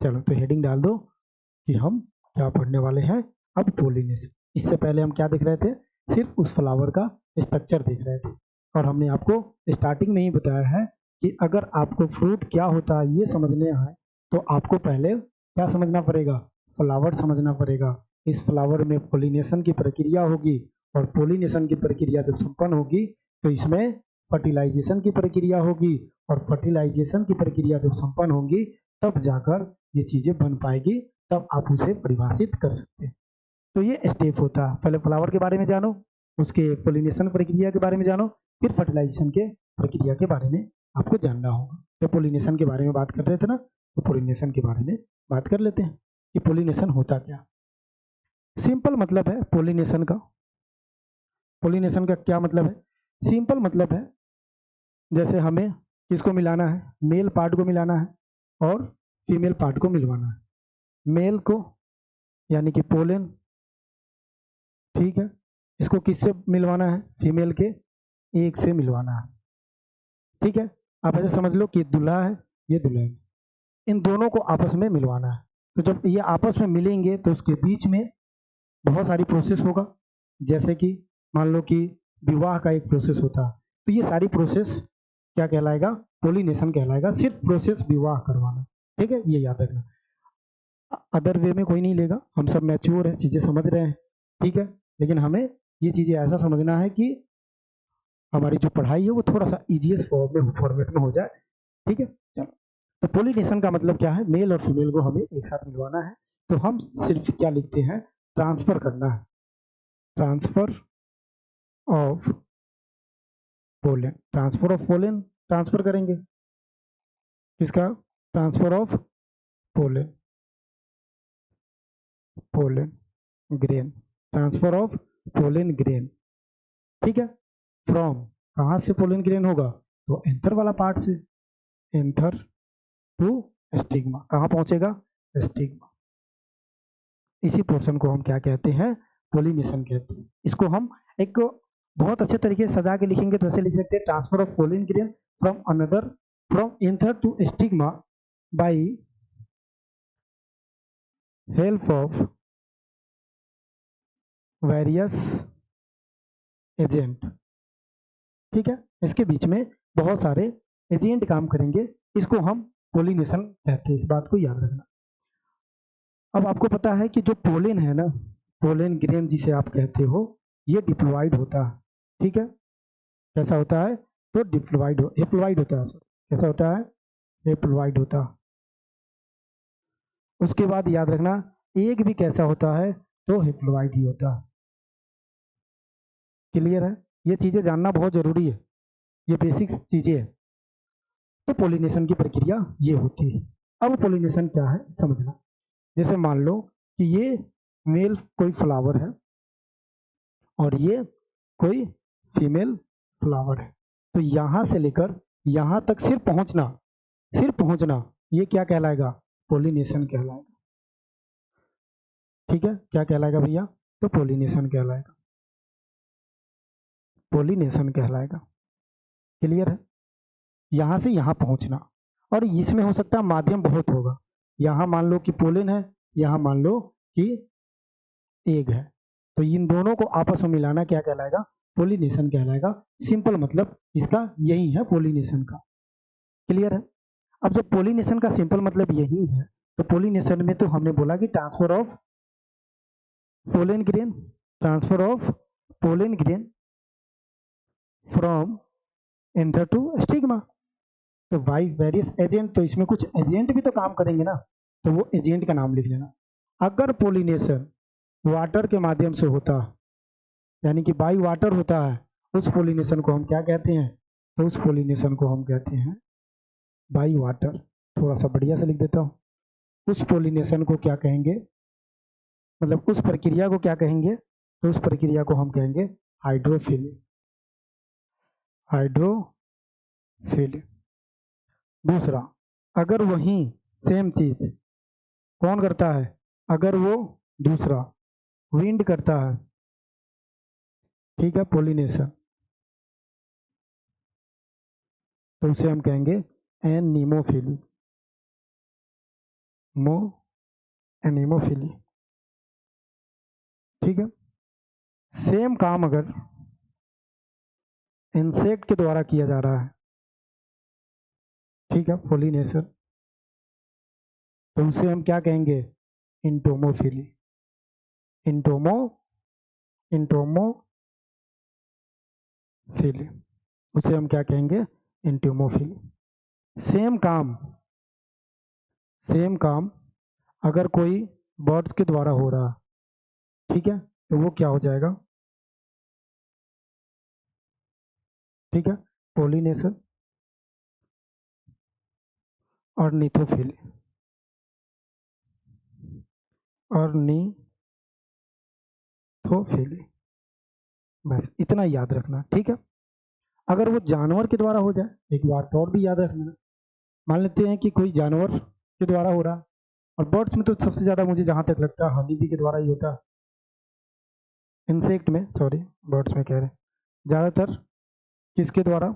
S1: चलो तो हेडिंग डाल दो कि हम क्या पढ़ने वाले हैं अब, पोलिनेशन। इससे पहले हम क्या देख रहे थे, सिर्फ उस फ्लावर का स्ट्रक्चर देख रहे थे। और हमने आपको स्टार्टिंग में ही बताया है कि अगर आपको फ्रूट क्या होता है ये समझने आए तो आपको पहले क्या समझना पड़ेगा, फ्लावर समझना पड़ेगा। इस फ्लावर में पोलिनेशन की प्रक्रिया होगी, और पोलिनेशन की प्रक्रिया जब संपन्न होगी तो इसमें फर्टिलाइजेशन की प्रक्रिया होगी, और फर्टिलाइजेशन की प्रक्रिया जब संपन्न होगी तब जाकर ये चीजें बन पाएगी, तब आप उसे परिभाषित कर सकते हैं। तो ये स्टेप होता है, पहले फ्लावर के बारे में जानो, उसके पोलिनेशन प्रक्रिया के बारे में जानो, फिर फर्टिलाइजेशन के प्रक्रिया के बारे में आपको जानना होगा। तो पोलिनेशन के बारे में बात कर रहे थे ना, तो पोलिनेशन के बारे में बात कर लेते हैं कि पोलिनेशन होता क्या। सिंपल मतलब है पोलिनेशन का, पोलिनेशन का क्या मतलब है, सिंपल मतलब है जैसे हमें किसको मिलाना है, मेल पार्ट को मिलाना है और फीमेल पार्ट को मिलवाना है। मेल को यानी कि पोलन, ठीक है, इसको किससे मिलवाना है, फीमेल के एक से मिलवाना है। ठीक है, आप ऐसे समझ लो कि दूल्हा है, ये दुल्हन, इन दोनों को आपस में मिलवाना है। तो जब ये आपस में मिलेंगे तो उसके बीच में बहुत सारी प्रोसेस होगा, जैसे कि मान लो कि विवाह का एक प्रोसेस होता है, तो ये सारी प्रोसेस क्या कहलाएगा, पोलिनेशन कहलाएगा, सिर्फ प्रोसेस विवाह करवाना। ठीक है, ये याद रखना, अदर वे में कोई नहीं लेगा, हम सब मैच्योर है, चीजें समझ रहे हैं। ठीक है, लेकिन हमें ये चीजें ऐसा समझना है कि हमारी जो पढ़ाई है वो थोड़ा सा इजीएस्ट फॉर्मेट में हो जाए। ठीक है, चलो तो पोलिनेशन का मतलब क्या है, मेल और फीमेल को हमें एक साथ मिलवाना है। तो हम सिर्फ क्या लिखते हैं, ट्रांसफर करना है, transfer of pollen, transfer of pollen, transfer करेंगे किसका, transfer of pollen, pollen grain, transfer of pollen grain. ठीक है, फ्रॉम, कहाँ से पोलन ग्रेन होगा, तो एंथर वाला पार्ट से, एंथर टू स्टिग्मा, कहाँ पहुंचेगा, स्टिग्मा। इसी पोर्शन को हम क्या कहते हैं, पोलिनेशन कहते हैं। इसको हम एक बहुत अच्छे तरीके से सजा के लिखेंगे तो ऐसे लिख सकते हैं, transfer of pollen grain from another, from anther to stigma by help of various agent. ठीक है, इसके बीच में बहुत सारे एजेंट काम करेंगे, इसको हम पोलिनेशन कहते हैं, इस बात को याद रखना। अब आपको पता है कि जो पोलन है ना, पोलन ग्रेन जिसे आप कहते हो, ये डिप्लॉइड होता है। ठीक है, कैसा होता है, तो डिप्लॉइड हेप्लॉइड होता है, कैसा होता है, हेप्लॉइड होता है। उसके बाद याद रखना एक भी कैसा होता है, तो हेप्लॉइड ही होता है। क्लियर है, ये चीजें जानना बहुत जरूरी है, ये बेसिक चीजें है। तो पोलिनेशन की प्रक्रिया ये होती है। अब पोलिनेशन क्या है समझना, जैसे मान लो कि ये मेल कोई फ्लावर है और ये कोई फीमेल फ्लावर है, तो यहां से लेकर यहां तक सिर्फ पहुंचना, सिर्फ पहुंचना, ये क्या कहलाएगा? पोलिनेशन कहलाएगा। ठीक है, क्या कहलाएगा भैया? तो पोलिनेशन कहलाएगा, पोलिनेशन कहलाएगा। क्लियर है? यहां से यहां पहुंचना, और इसमें हो सकता है माध्यम बहुत होगा। यहां मान लो कि पोलिन है, यहां मान लो कि एग है, तो इन दोनों को आपस में मिलाना क्या कहलाएगा? पोलिनेशन कहलाएगा। सिंपल मतलब इसका यही है, पोलिनेशन का। क्लियर है? अब जब पोलिनेशन का सिंपल मतलब यही है, तो पोलिनेशन में तो हमने बोला कि transfer of pollen grain, transfer of pollen grain from anther to stigma. तो बाई वेरियस एजेंट, तो इसमें कुछ एजेंट भी तो काम करेंगे ना, तो वो एजेंट का नाम लिख लेना। अगर पोलिनेशन वाटर के माध्यम से होता, यानी कि बाई वाटर होता है, उस पोलिनेशन को हम क्या कहते हैं? तो उस पोलिनेशन को हम कहते हैं बाई वाटर। थोड़ा सा बढ़िया से लिख देता हूँ, उस पोलिनेशन को क्या कहेंगे, मतलब उस प्रक्रिया को क्या कहेंगे? तो उस प्रक्रिया को हम कहेंगे हाइड्रोफिली, हाइड्रोफिली। दूसरा, अगर वही सेम चीज कौन करता है? अगर वो दूसरा विंड करता है, ठीक है, पोलिनेशन, तो उसे हम कहेंगे एनीमोफिली, मो एनीमोफिली। ठीक है, सेम काम अगर इंसेक्ट के द्वारा किया जा रहा है, ठीक है, पोलिनेशन, तो उसे हम क्या कहेंगे? इंटोमोफिली, इंटोमो इंटोमोफिली, उसे हम क्या कहेंगे? इंटोमोफिली। सेम काम, सेम काम अगर कोई बर्ड्स के द्वारा हो रहा, ठीक है, तो वो क्या हो जाएगा? ठीक है, पोलिनेशन। ऑर्निथोफिली, ऑर्निथोफिली, बस इतना याद रखना। ठीक है, अगर वो जानवर के द्वारा हो जाए, एक बात और भी याद रखना, मान लेते हैं कि कोई जानवर के द्वारा हो रहा, और बर्ड्स में तो सबसे ज्यादा मुझे जहां तक लगता है हनी बी के द्वारा ही होता है, इंसेक्ट में, सॉरी बर्ड्स में कह रहे हैं, ज्यादातर किसके द्वारा?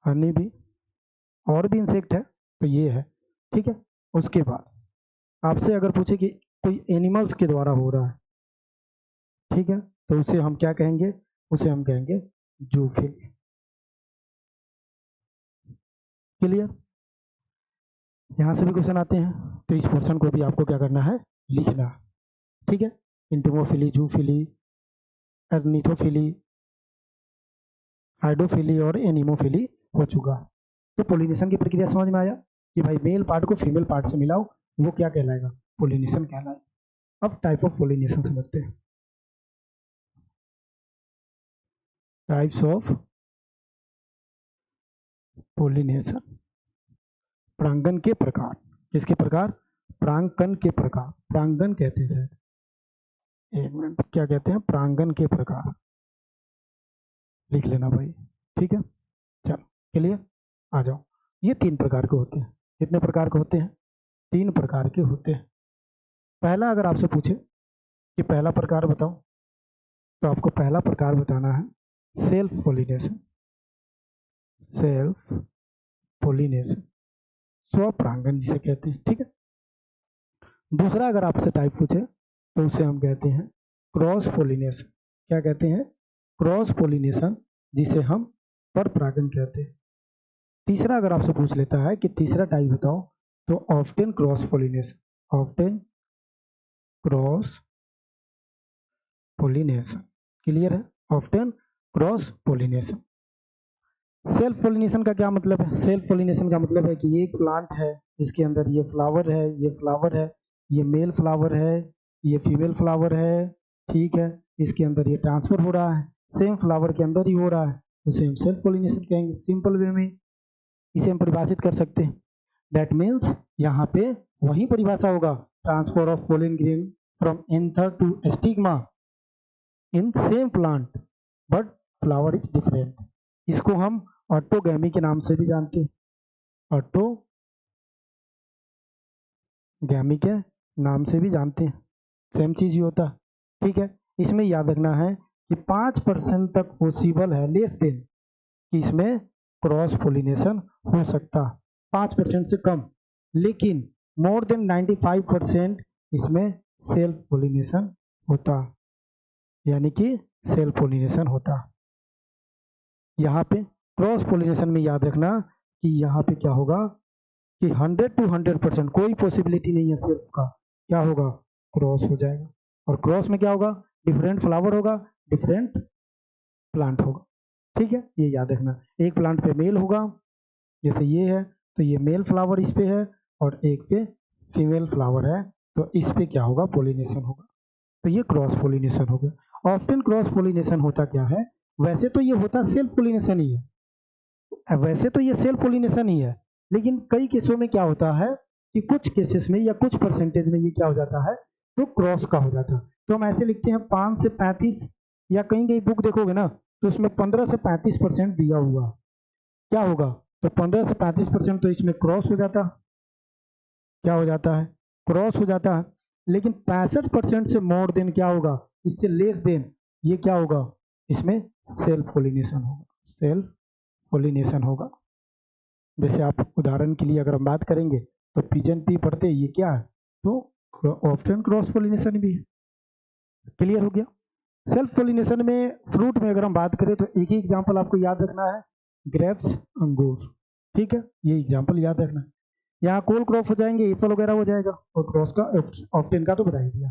S1: हनी बी, और भी इंसेक्ट है तो ये है। ठीक है, उसके बाद आपसे अगर पूछे कि कोई एनिमल्स के द्वारा हो रहा है, ठीक है, तो उसे हम क्या कहेंगे? उसे हम कहेंगे जूफिली। क्लियर? यहाँ से भी क्वेश्चन आते हैं, तो इस पोर्शन को भी आपको क्या करना है? लिखना। ठीक है, इंटोमोफिली, जूफिली, अर्निथोफिली, हाइड्रोफिली और एनिमोफिली हो चुका। तो पोलिनेशन की प्रक्रिया समझ में आया कि भाई मेल पार्ट को फीमेल पार्ट से मिलाओ, वो क्या कहलाएगा? पोलिनेशन कहलाएगा। अब टाइप ऑफ पोलिनेशन समझते हैं। टाइप्स ऑफ पोलिनेशन, परागण के प्रकार। किसके प्रकार? परागण के प्रकार, परागण कहते हैं सर, एक मिनट, क्या कहते हैं? परागण के प्रकार, लिख लेना भाई। ठीक है, चलो क्लियर, आ जाओ। ये 3 प्रकार के होते हैं। कितने प्रकार के होते हैं? 3 प्रकार के होते हैं। पहला अगर आपसे पूछे कि पहला प्रकार बताओ, तो आपको पहला प्रकार बताना है सेल्फ पोलिनेशन, सेल्फ पोलिनेशन, स्वपरागण जिसे कहते हैं। ठीक है, दूसरा अगर आपसे टाइप पूछे तो उसे हम कहते हैं क्रॉस पोलिनेशन। क्या कहते हैं? क्रॉस पोलिनेशन, जिसे हम पर परागण कहते हैं। तीसरा अगर आपसे पूछ लेता है कि तीसरा टाइप बताओ, तो often cross pollination, often cross pollination. Clear है? Often cross pollination. Self pollination का क्या मतलब है? सेल्फ पोलिनेशन का मतलब है कि एक प्लांट है, इसके अंदर ये फ्लावर है, ये फ्लावर है, ये मेल फ्लावर है, ये फीमेल फ्लावर है, ठीक है, इसके अंदर ये ट्रांसफर हो रहा है, सेम फ्लावर के अंदर ही हो रहा है, उसे हम सेल्फ पोलिनेशन कहेंगे। सिंपल वे में इसे हम परिभाषित कर सकते हैं। दैट मीन्स यहाँ पे वही परिभाषा होगा, transfer of pollen grain from anther to stigma in same plant but flower is different. इसको हम ऑटोगैमी के नाम से भी जानते हैं, ऑटोगैमी के नाम से भी जानते हैं, सेम चीज ही होता है। ठीक है, इसमें याद रखना है कि 5% तक पॉसिबल है, लेस देन, कि इसमें क्रॉस पोलिनेशन हो सकता, 5% से कम, लेकिन मोर देन 95% इसमें सेल्फ पोलिनेशन होता, यानी कि सेल्फ पोलिनेशन होता। यहाँ पे क्रॉस पोलिनेशन में याद रखना कि यहाँ पे क्या होगा कि 100 to 100% कोई पॉसिबिलिटी नहीं है सेल्फ का, क्या होगा, क्रॉस हो जाएगा। और क्रॉस में क्या होगा, डिफरेंट फ्लावर होगा, डिफरेंट प्लांट होगा। ठीक है, ये याद रखना, एक प्लांट पे मेल होगा, जैसे ये है तो ये मेल फ्लावर इस पे है, और एक पे फीमेल फ्लावर है, तो इस पे क्या होगा, पोलिनेशन होगा, तो ये क्रॉस पोलिनेशन हो गया। ऑफ्टन क्रॉस पोलिनेशन होता क्या है, वैसे तो ये होता सेल्फ पोलिनेशन ही है, वैसे तो ये सेल्फ पोलिनेशन ही है, लेकिन कई केसों में क्या होता है कि कुछ केसेस में या कुछ परसेंटेज में ये क्या हो जाता है, तो क्रॉस का हो जाता है। तो हम ऐसे लिखते हैं 5 से 35, या कहीं कहीं बुक देखोगे ना तो उसमें 15 से 35% दिया हुआ, क्या होगा, तो 15 से 35% तो इसमें क्रॉस हो जाता, क्या हो जाता है, क्रॉस हो जाता है। लेकिन 65% से मोर देन क्या होगा, इससे लेस देन, ये क्या होगा, इसमें सेल्फ पोलिनेशन होगा, सेल्फ पोलिनेशन होगा। जैसे आप उदाहरण के लिए अगर हम बात करेंगे तो पिजन पी पढ़ते, ये क्या है, तो ऑफ्टन क्रॉस पोलिनेशन भी है। क्लियर हो गया। सेल्फ पोलिनेशन में फ्रूट में अगर हम बात करें तो एक ही एग्जांपल आपको याद रखना है, ग्रेप्स, अंगूर। ठीक है, ये एग्जांपल याद रखना है। यहाँ कोल क्रॉप हो जाएंगे, एप्पल वगैरह हो जाएगा, और क्रॉस का ऑफ्टन का तो बता ही दिया।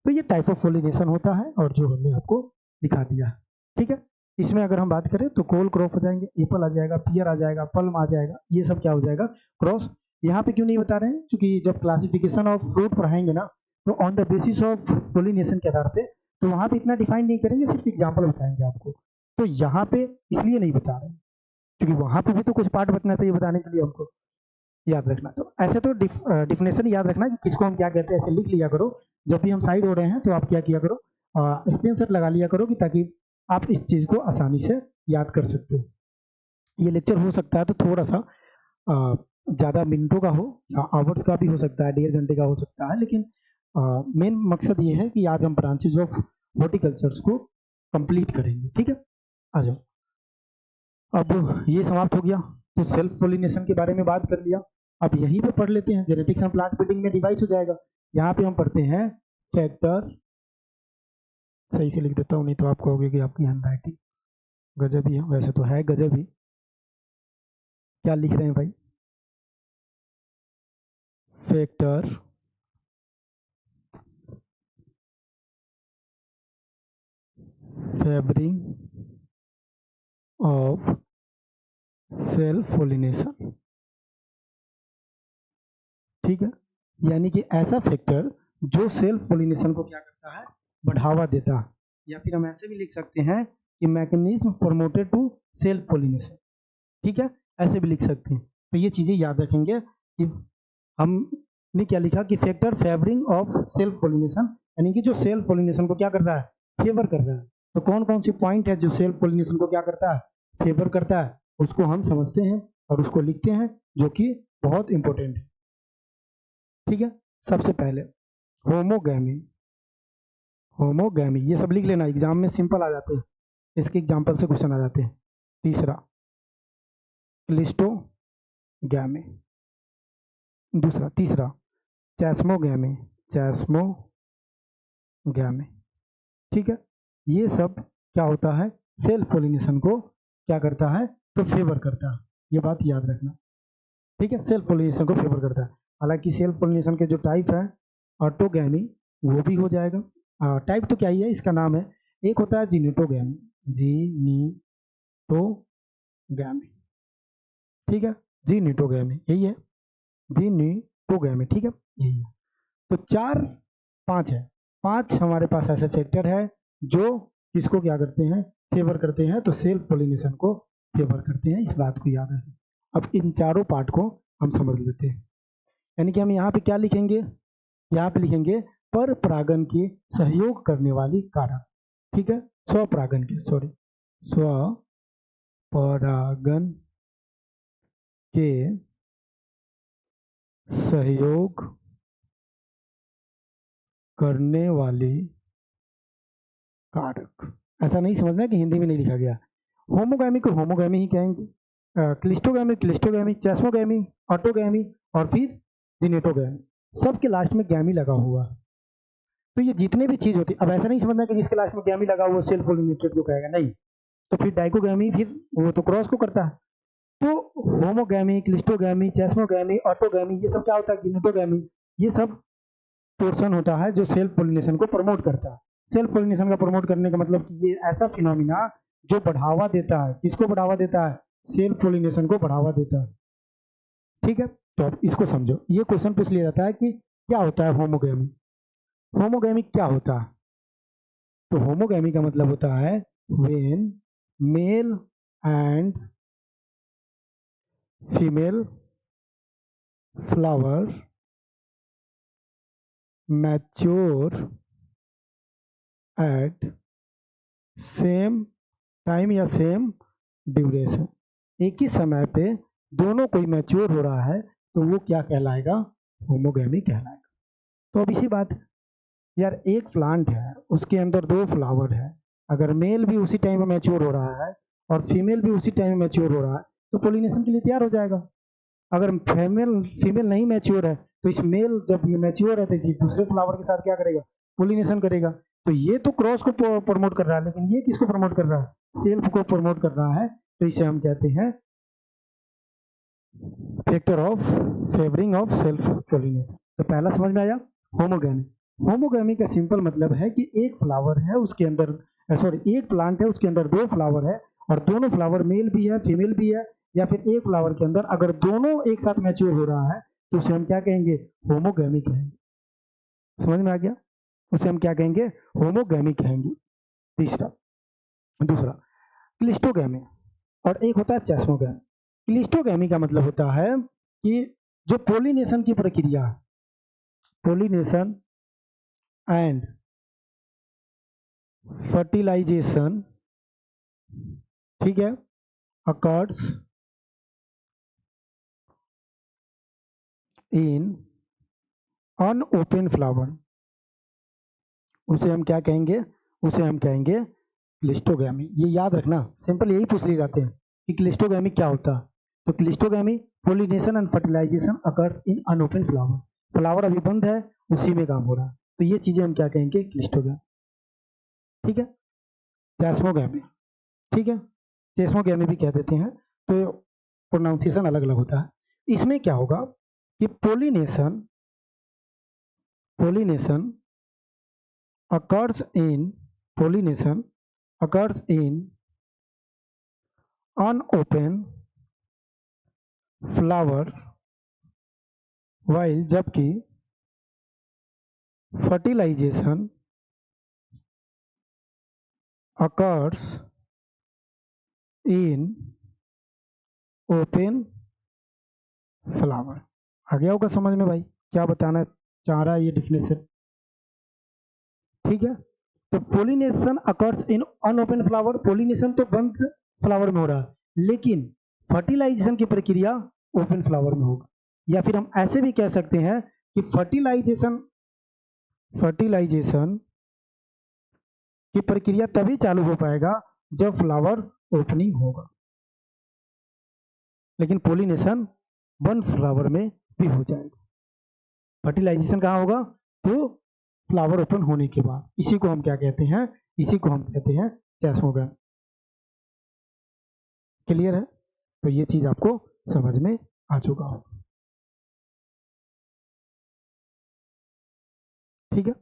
S1: तो ये टाइप ऑफ पोलिनेशन होता है, और जो हमने आपको दिखा दिया। ठीक है, इसमें अगर हम बात करें तो कोल क्रॉप हो जाएंगे, एप्पल आ जाएगा, पियर आ जाएगा, पल्म आ जाएगा, ये सब क्या हो जाएगा, क्रॉस। यहाँ पे क्यों नहीं बता रहे हैं, क्योंकि जब क्लासिफिकेशन ऑफ फ्रूट पढ़ाएंगे ना, तो on the basis of pollination के आधार पे, तो वहां पे इतना डिफाइन नहीं करेंगे, सिर्फ एग्जाम्पल बताएंगे आपको। तो यहाँ पे इसलिए नहीं बता रहे, क्योंकि वहां पे भी तो कुछ पार्ट बतना चाहिए बताने के लिए हमको, याद रखना। तो ऐसे तो डिफिनेशन याद रखना कि किसको हम क्या कहते हैं, ऐसे लिख लिया करो। जब भी हम साइड हो रहे हैं तो आप क्या किया करो, स्क्रीनशॉट लगा लिया करो, कि ताकि आप इस चीज को आसानी से याद कर सकते हो। ये लेक्चर हो सकता है तो थोड़ा सा ज़्यादा मिनटों का हो, या आवर्स का भी हो सकता है, 1.5 घंटे का हो सकता है, लेकिन मेन मकसद ये है कि आज हम ब्रांचेज ऑफ हॉर्टिकल्चर्स को कंप्लीट करेंगे। ठीक है, आ जाओ। अब ये समाप्त हो गया, तो सेल्फ पोलिनेशन के बारे में बात कर लिया। अब यहीं पे पढ़ लेते हैं, जेनेटिक्स एंड प्लांट ब्रीडिंग में डिवाइड हो जाएगा। यहाँ पे हम पढ़ते हैं फैक्टर, सही से लिख देता हूँ, नहीं तो आप कहोगे कि आपकी हैंड राइटिंग गजब ही है, वैसे तो है गजब ही। क्या लिख रहे हैं भाई, factor favouring of self pollination. ठीक है, यानी कि ऐसा फैक्टर जो सेल्फ पोलिनेशन को क्या करता है, बढ़ावा देता है, या फिर हम ऐसे भी लिख सकते हैं कि mechanism promoted to self pollination. ठीक है, ऐसे भी लिख सकते हैं। तो ये चीजें याद रखेंगे कि हमने क्या लिखा कि factor favouring of self pollination, यानी कि जो सेल्फ पोलिनेशन को क्या कर रहा है, फेवर कर रहा है। तो कौन कौन सी पॉइंट है जो सेल्फ पोलिनेशन को क्या करता है, फेवर करता है, उसको हम समझते हैं और उसको लिखते हैं, जो कि बहुत इंपॉर्टेंट है। ठीक है, सबसे पहले होमोगैमी, होमोगैमी ये सब लिख लेना, एग्जाम में सिंपल आ जाते हैं, इसके एग्जाम्पल से क्वेश्चन आ जाते हैं। तीसरा क्लिस्टोगैमी, दूसरा, तीसरा चैस्मोगैमी, चैस्मोगैमी। ठीक है, ये सब क्या होता है, सेल्फ पोलिनेशन को क्या करता है, तो फेवर करता है, ये बात याद रखना। ठीक है, सेल्फ पोलिनेशन को फेवर करता है। हालांकि सेल्फ पोलिनेशन के जो टाइप है, ऑटोगैमी, वो भी हो जाएगा। टाइप तो क्या ही है, इसका नाम है। एक होता है जिनिटोगैमी, जिनिटोगैमी। ठीक है, जिनिटोगैमी यही है, जिनिटोगैमी। ठीक है, यही है। तो 4 5 है, 5 हमारे पास ऐसे फैक्टर है जो किसको क्या करते हैं, फेवर करते हैं, तो सेल्फ पोलिनेशन को फेवर करते हैं, इस बात को याद रखें। अब इन चारों पार्ट को हम समझ लेते हैं, यानी कि हम यहाँ पे क्या लिखेंगे, यहाँ पे लिखेंगे पर परागन के सहयोग करने वाली कारक। ठीक है, स्वपरागन के, सॉरी, स्व परागन के सहयोग करने वाली कारक। ऐसा नहीं समझना कि हिंदी में नहीं लिखा गया। होमोगैमी को होमोगैमी ही कहेंगे, क्लिस्टोगैमी क्लिस्टोगैमी, चेस्मोगैमी, ऑटोगैमी और फिर जिनेटोगैमी। सबके लास्ट में गैमी लगा हुआ। तो ये जितने भी चीज होती है, अब ऐसा नहीं समझना कि जिसके लास्ट में गैमी लगा हुआ सेल्फ पोलिनेटेड को कहेगा, नहीं। तो फिर डाइकोगैमी, फिर वो तो क्रॉस को करता है। तो होमोगैमी, क्लिस्टोगैमी, चेस्मोगैमी, ऑटोगैमी, ये सब क्या होता है, जिनेटोगैमी, ये सब पोर्शन होता है जो सेल्फ पोलिनेशन को प्रमोट करता है। सेल्फ पोलिनेशन का प्रमोट करने का मतलब कि ये ऐसा फिनोमिना जो बढ़ावा देता है, किसको बढ़ावा देता है, सेल्फ पोलिनेशन को बढ़ावा देता है। ठीक है, तो अब इसको समझो। ये क्वेश्चन पूछ लिया जाता है कि क्या होता है होमोगैमी। होमोगैमी क्या होता है? तो होमोगैमी का मतलब होता है when male and female flower mature at same time या सेम ड्यूरेशन। एक ही समय पे दोनों कोई मैच्योर हो रहा है तो वो क्या कहलाएगा, होमोगैमी कहलाएगा। तो अब इसी बात, यार एक प्लांट है उसके अंदर दो फ्लावर है, अगर मेल भी उसी टाइम में मैच्योर हो रहा है और फीमेल भी उसी टाइम में मैच्योर हो रहा है तो पोलिनेशन के लिए तैयार हो जाएगा। अगर फीमेल नहीं मैच्योर है तो इस मेल जब ये मैच्योर है तो ये दूसरे फ्लावर के साथ क्या करेगा, पोलिनेशन करेगा। तो ये तो क्रॉस को प्रमोट कर रहा है, लेकिन ये किसको प्रमोट कर रहा है, सेल्फ को प्रमोट कर रहा है। तो इसे हम कहते हैं factor of favouring of self pollination. तो पहला समझ में आया, होमोगैमी। होमोगैमी का सिंपल मतलब है कि एक फ्लावर है उसके अंदर, सॉरी एक प्लांट है उसके अंदर दो फ्लावर है और दोनों फ्लावर मेल भी है फीमेल भी है, या फिर एक फ्लावर के अंदर अगर दोनों एक साथ मैच्योर हो रहा है तो उसे हम क्या कहेंगे, होमोगैमी कहेंगे। समझ में आ गया, उसे हम क्या कहेंगे, होमोगैमी कहेंगे। तीसरा, दूसरा क्लिस्टोगैमी और एक होता है चेस्मोगैमी। क्लिस्टोगैमी का मतलब होता है कि जो पोलिनेशन की प्रक्रिया, पोलिनेशन एंड फर्टिलाइजेशन, ठीक है, अकर्स इन अनओपन फ्लावर, उसे हम क्या कहेंगे, उसे हम कहेंगे क्लिस्टोगैमी। ये याद रखना, सिंपल यही पूछ लिए जाते हैं कि क्लिस्टोगैमी क्या होता है। तो cleistogamy pollination and fertilization occurs in unopen flower, flower अभी बंद है उसी में काम हो रहा है, तो ये चीजें हम क्या कहेंगे, क्लिस्टोगैमी। ठीक है, चेस्मोगैमी, ठीक है, चेस्मोगैमी भी कह देते हैं, तो प्रोनाउंसिएशन अलग अलग होता है। इसमें क्या होगा कि pollination pollination occurs in pollination occurs in unopen flower, while जबकि fertilization occurs in open flower। आ गया होगा समझ में भाई, क्या बताना चाह रहा है ये डिफिनेशन। ठीक है, तो pollination occurs in unopen flower, pollination तो बंद फ्लावर में हो रहा है, लेकिन फर्टिलाइजेशन की प्रक्रिया ओपन फ्लावर में होगा। या फिर हम ऐसे भी कह सकते हैं कि फर्टिलाइजेशन की प्रक्रिया तभी चालू हो पाएगा जब फ्लावर ओपनिंग होगा, लेकिन पोलिनेशन वन फ्लावर में भी हो जाएगा। फर्टिलाइजेशन कहाँ होगा, तो फ्लावर ओपन होने के बाद। इसी को हम क्या कहते हैं, इसी को हम कहते हैं चेस्मोगैमी। क्लियर है, तो ये चीज आपको समझ में आ चुका होगा। ठीक है,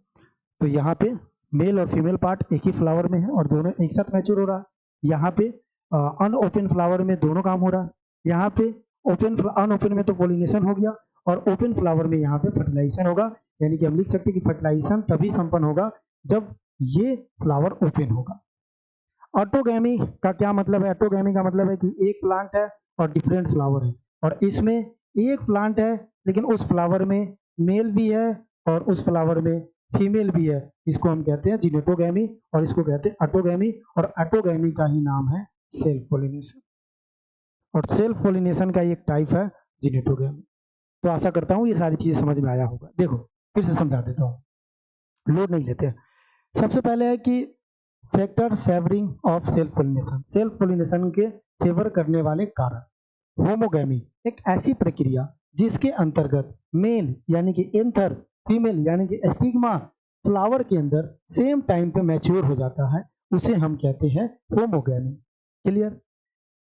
S1: तो यहाँ पे मेल और फीमेल पार्ट एक ही फ्लावर में है और दोनों एक साथ मैच्योर हो रहा है। यहाँ पे अनओपन फ्लावर में दोनों काम हो रहा है। यहाँ पे ओपन अनओपन में तो पोलिनेशन हो गया और ओपन फ्लावर में यहाँ पे फर्टिलाइजेशन होगा। यानी कि हम लिख सकते हैं कि फर्टिलाइजेशन तभी संपन्न होगा जब ये फ्लावर ओपन होगा। ऑटोगैमी का क्या मतलब है, ऑटोगैमी का मतलब है कि एक प्लांट है और डिफरेंट फ्लावर है, और इसमें एक प्लांट है लेकिन उस फ्लावर में मेल भी है और उस फ्लावर में फीमेल भी है। इसको हम कहते हैं जिनेटोगैमी और इसको कहते हैं ऑटोगैमी, और ऑटोगैमी का ही नाम है सेल्फ पोलिनेशन। और सेल्फ पोलिनेशन का एक टाइप है जिनेटोगेमी। तो आशा करता हूँ ये सारी चीजें समझ में आया होगा। देखो फिर से समझा देता हूँ, लोड नहीं लेते। सबसे पहले है कि factor favouring of self pollination, self pollination के फेवर करने वाले कारक। होमोगैमी एक ऐसी प्रक्रिया जिसके अंतर्गत मेल यानी कि एंथर, फीमेल यानी कि स्टिग्मा फ्लावर के अंदर सेम टाइम पे मैच्योर हो जाता है, उसे हम कहते हैं होमोगैमी। क्लियर?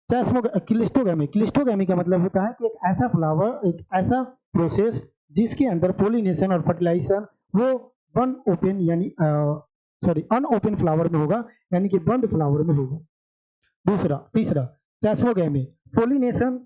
S1: क्लिस्टोगैमी, क्लिस्टोगैमी का मतलब होता है कि एक ऐसा फ्लावर, एक ऐसा प्रोसेस जिसके अंदर पोलिनेशन और फर्टिलाइजेशन वो वन ओपन यानी अनओपन फ्लावर में होगा, यानी कि बंद फ्लावर में होगा। तीसरा चेस्मोगैमी, पोलिनेशन,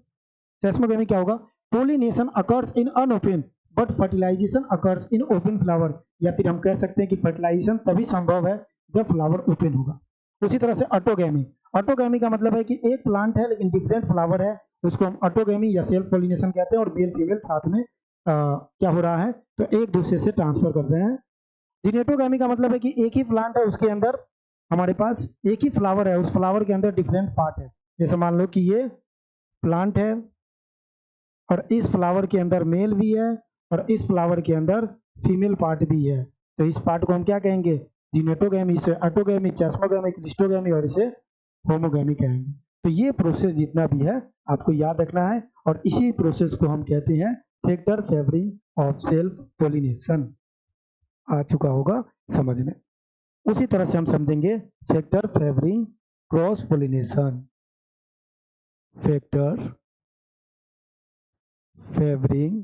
S1: चेस्मोगैमी क्या होगा? Pollination occurs in unopen but fertilization occurs in open flower, या फिर हम कह सकते हैं कि फर्टिलाइजेशन तभी संभव है जब फ्लावर ओपन होगा। उसी तरह से ऑटोगैमी, ऑटोगैमी का मतलब है कि एक प्लांट है लेकिन डिफरेंट फ्लावर है, उसको हम ऑटोगैमी या सेल्फ पोलिनेशन कहते हैं, और मेल फीमेल साथ में क्या हो रहा है, तो एक दूसरे से ट्रांसफर कर रहे हैं। जिनेटोगैमी का मतलब है कि एक ही प्लांट है, उसके अंदर हमारे पास एक ही फ्लावर है, उस फ्लावर के अंदर डिफरेंट पार्ट है। जैसे मान लो कि ये प्लांट है और इस फ्लावर के अंदर मेल भी है और इस फ्लावर के अंदर फीमेल पार्ट भी है, तो इस पार्ट को हम क्या कहेंगे? जिनेटोगैमी, इसे ऑटोगैमी, चेस्मोगैमी, क्लिस्टोगैमी और इसे होमोगैमी कहेंगे। तो ये प्रोसेस जितना भी है आपको याद रखना है, और इसी प्रोसेस को हम कहते हैं factor favouring of self pollination. आ चुका होगा समझ में। उसी तरह से हम समझेंगे factor favouring cross pollination, factor favouring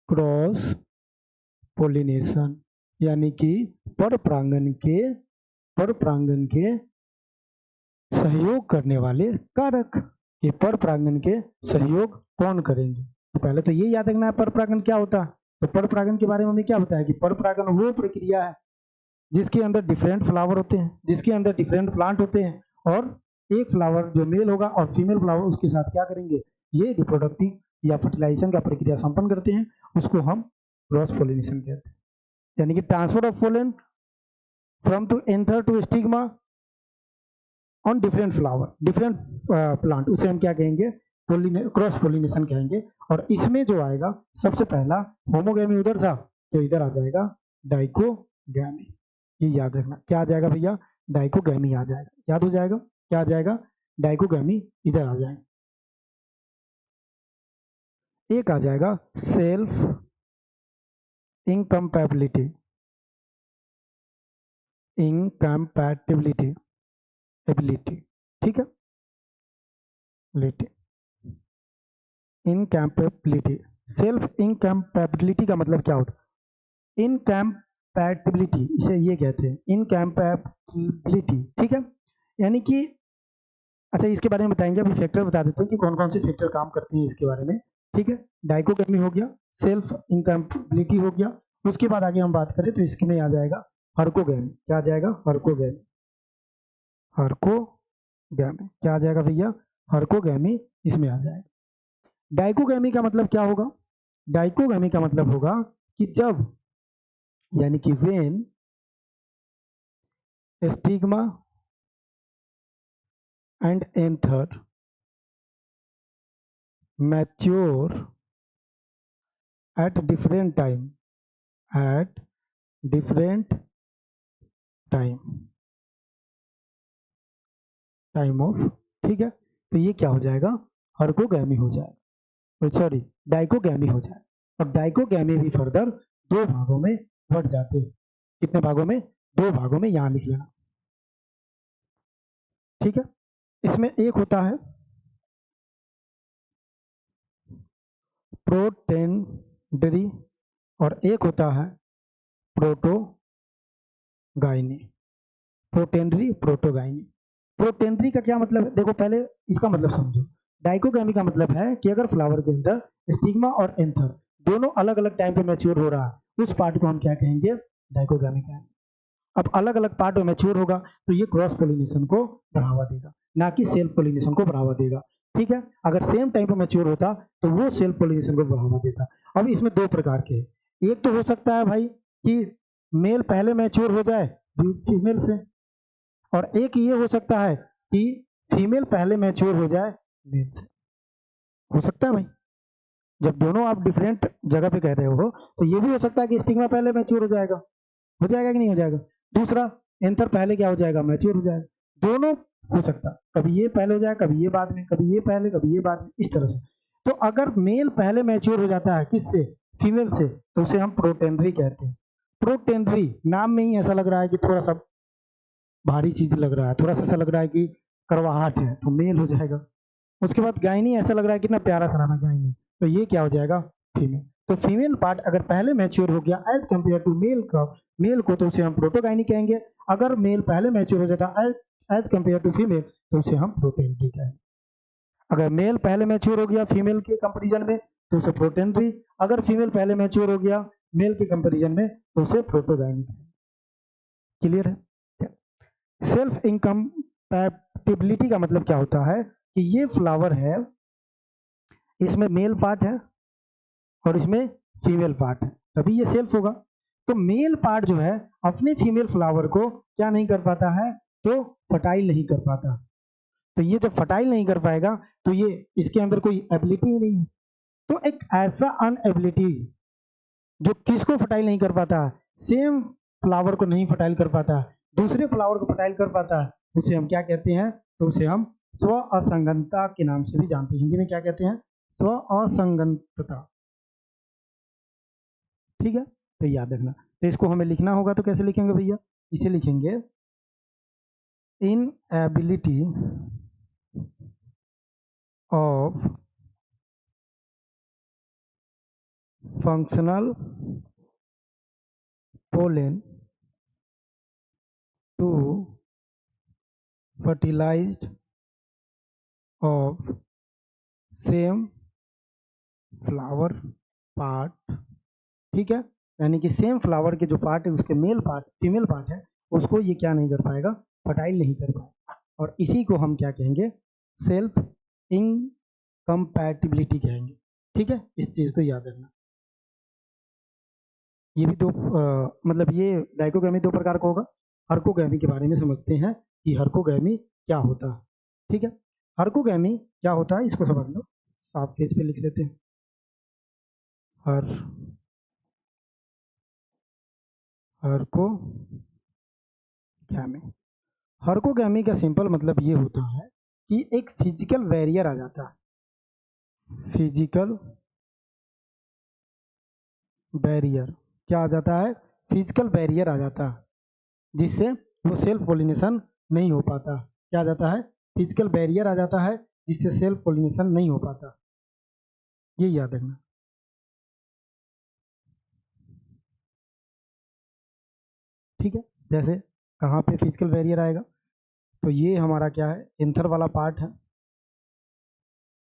S1: cross pollination, यानी कि परपरागण के सहयोग करने वाले कारक। ये परपरागण के सहयोग कौन करेंगे? तो पहले तो ये याद रखना है परपरागण क्या होता है। तो परपरागण के बारे में हमने क्या बताया कि परपरागण वो प्रक्रिया है जिसके अंदर डिफरेंट फ्लावर होते हैं, जिसके अंदर डिफरेंट प्लांट होते हैं, और एक फ्लावर जो मेल होगा और फीमेल फ्लावर उसके साथ क्या करेंगे, ये रिप्रोडक्टिव या फर्टिलाइजेशन का प्रक्रिया संपन्न करते हैं, उसको हम क्रॉस पोलिनेशन कहते हैं। यानी कि transfer of pollen from to anther to stigma on different flower, different plant, उसे हम क्या कहेंगे? क्रॉस पोलिनेशन कहेंगे। और इसमें जो आएगा सबसे पहला होमोगैमी उधर था, तो इधर आ जाएगा डाइकोगैमी। ये याद रखना, क्या आ जाएगा भैया? डाइकोगैमी आ जाएगा, याद हो जाएगा क्या आ जाएगा? डाइकोगैमी इधर आ जाएगा। एक आ जाएगा सेल्फ इनकम्पैटिबिलिटी, इनकम्पैटिबिलिटी एबिलिटी, ठीक है, लिटी, इनकैपेबिलिटी। सेल्फ इनकैपेबिलिटी का मतलब क्या होता है? इनकैपेबिलिटी, इसे ये कहते हैं इनकैपेबिलिटी, ठीक है। यानी कि अच्छा इसके बारे में बताएंगे, अभी फैक्टर बता देते हैं कि कौन कौन से फैक्टर काम करते हैं इसके बारे में, ठीक है। डाइकोगैमी हो गया, सेल्फ इनकैपेबिलिटी हो गया, उसके बाद आगे हम बात करें तो इसमें आ जाएगा हर्कोगैमी। क्या आ जाएगा? हर्कोगैमी, हर्कोगैमी क्या आ जाएगा भैया? हर्कोगैमी इसमें आ जाएगा। डाइकोगैमी का मतलब क्या होगा? डाइकोगैमी का मतलब होगा कि जब, यानी कि when stigma and anther mature at different time, at different time of, ठीक है, तो ये क्या हो जाएगा? हर्कोगैमी हो जाएगा, सॉरी डाइकोगैमी हो जाएगा। और डाइकोगैमी भी फर्दर दो भागों में बढ़ जाते हैं। कितने भागों में? दो भागों में, यहां लिख लेना, ठीक है। इसमें एक होता है प्रोटेंडरी और एक होता है प्रोटोगाइनी। प्रोटेंडरी, प्रोटोगाइनी। प्रोटेंडरी का क्या मतलब है? देखो पहले इसका मतलब समझो। डाइकोगैमी का मतलब है कि अगर फ्लावर के अंदर स्टिग्मा और एंथर दोनों अलग अलग टाइम पे मैच्योर हो रहा है, उस पार्ट को हम क्या कहेंगे? डाइकोगैमी कहेंगे। अब अलग अलग पार्ट में मैच्योर होगा तो ये क्रॉस पोलिनेशन को बढ़ावा देगा, ना कि सेल्फ पोलिनेशन को बढ़ावा देगा, ठीक है। अगर सेम टाइम पे मैच्योर होता तो वो सेल्फ पोलिनेशन को बढ़ावा देता। अब इसमें दो प्रकार के, एक तो हो सकता है भाई कि मेल पहले मैच्योर हो जाए फीमेल से, और एक ये हो सकता है कि फीमेल पहले मैच्योर हो जाए मेल से। हो सकता है भाई, जब दोनों आप डिफरेंट जगह पे कह रहे हो तो ये भी हो सकता है कि स्टिग्मा पहले मैच्योर हो जाएगा कि नहीं हो जाएगा। दूसरा, एंथर पहले क्या हो जाएगा, मैच्योर हो जाएगा। दोनों हो सकता, कभी ये पहले हो जाए, कभी ये बाद में, कभी ये पहले, कभी ये बाद में, इस तरह से। तो अगर मेल पहले मैच्योर हो जाता है किससे, फीमेल से, तो उसे हम प्रोटेंडरी कहते हैं। प्रोटेंडरी नाम में ही ऐसा लग रहा है कि थोड़ा सा भारी चीज लग रहा है, थोड़ा सा ऐसा लग रहा है कि करवाहट है, तो मेल हो जाएगा। उसके बाद गायनी, ऐसा लग रहा है कितना प्यारा सा नाम है गायनी, तो ये क्या हो जाएगा, फीमेल। तो फीमेल पार्ट अगर पहले मैच्योर हो गया एज कंपेयर टू मेल को, तो उसे हम प्रोटोगायनी कहेंगे। अगर मेल पहले मैच्योर हो जाता एज कंपेयर टू फीमेल, तो उसे हम प्रोटेंडरी कहेंगे। अगर मेल पहले मैच्योर हो गया फीमेल के कंपेरिजन में, तो उसे प्रोटेंडरी। अगर फीमेल पहले मैच्योर हो गया मेल के कंपेरिजन में, तो उसे प्रोटोगायनी। क्लियर है। सेल्फ इनकम्पैटिबिलिटी का मतलब क्या होता है कि ये फ्लावर है, इसमें मेल पार्ट है और इसमें फीमेल पार्ट है, तभी ये सेल्फ होगा। तो मेल पार्ट जो है अपने फीमेल फ्लावर को क्या नहीं कर पाता है, तो फर्टाइल नहीं कर पाता। तो ये जब फर्टाइल नहीं कर पाएगा, तो ये इसके अंदर कोई एबिलिटी ही नहीं है। तो एक ऐसा अनएबिलिटी जो किसको फर्टाइल नहीं कर पाता, सेम फ्लावर को नहीं फर्टाइल कर पाता, दूसरे फ्लावर को फर्टाइल कर पाता है, उसे हम क्या कहते हैं, तो उसे हम स्व असंगतता के नाम से भी जानते हैं। हिंदी में क्या कहते हैं, स्व असंगतता। ठीक है, तो याद रखना। तो इसको हमें लिखना होगा, तो कैसे लिखेंगे भैया, इसे लिखेंगे inability of functional pollen to fertilized of same flower part. ठीक है, यानी कि सेम फ्लावर के जो पार्ट है, उसके मेल पार्ट फीमेल पार्ट है, उसको ये क्या नहीं कर पाएगा, फर्टाइल नहीं कर पाएगा। और इसी को हम क्या कहेंगे, सेल्फ इनकम्पैटिबिलिटी कहेंगे। ठीक है, इस चीज को याद रखना। ये भी दो मतलब ये डाइकोगैमी दो प्रकार का होगा। हर्कोगैमी के बारे में समझते हैं कि हर्कोगैमी क्या होता है। ठीक है, हर्कोगैमी क्या होता है इसको समझ लो, साफ पेज पे लिख लेते हैं। हर्कोगैमी, हर्कोगैमी का सिंपल मतलब ये होता है कि एक फिजिकल बैरियर आ जाता है, फिजिकल बैरियर क्या आ जाता है, फिजिकल बैरियर आ जाता है, जिससे वो सेल्फ पोलिनेशन नहीं हो पाता। क्या आ जाता है, फिजिकल बैरियर आ जाता है, जिससे सेल्फ पोलिनेशन नहीं हो पाता। ये याद रखना। ठीक है, जैसे कहाँ पे फिजिकल बैरियर आएगा, तो ये हमारा क्या है, एंथर वाला पार्ट है।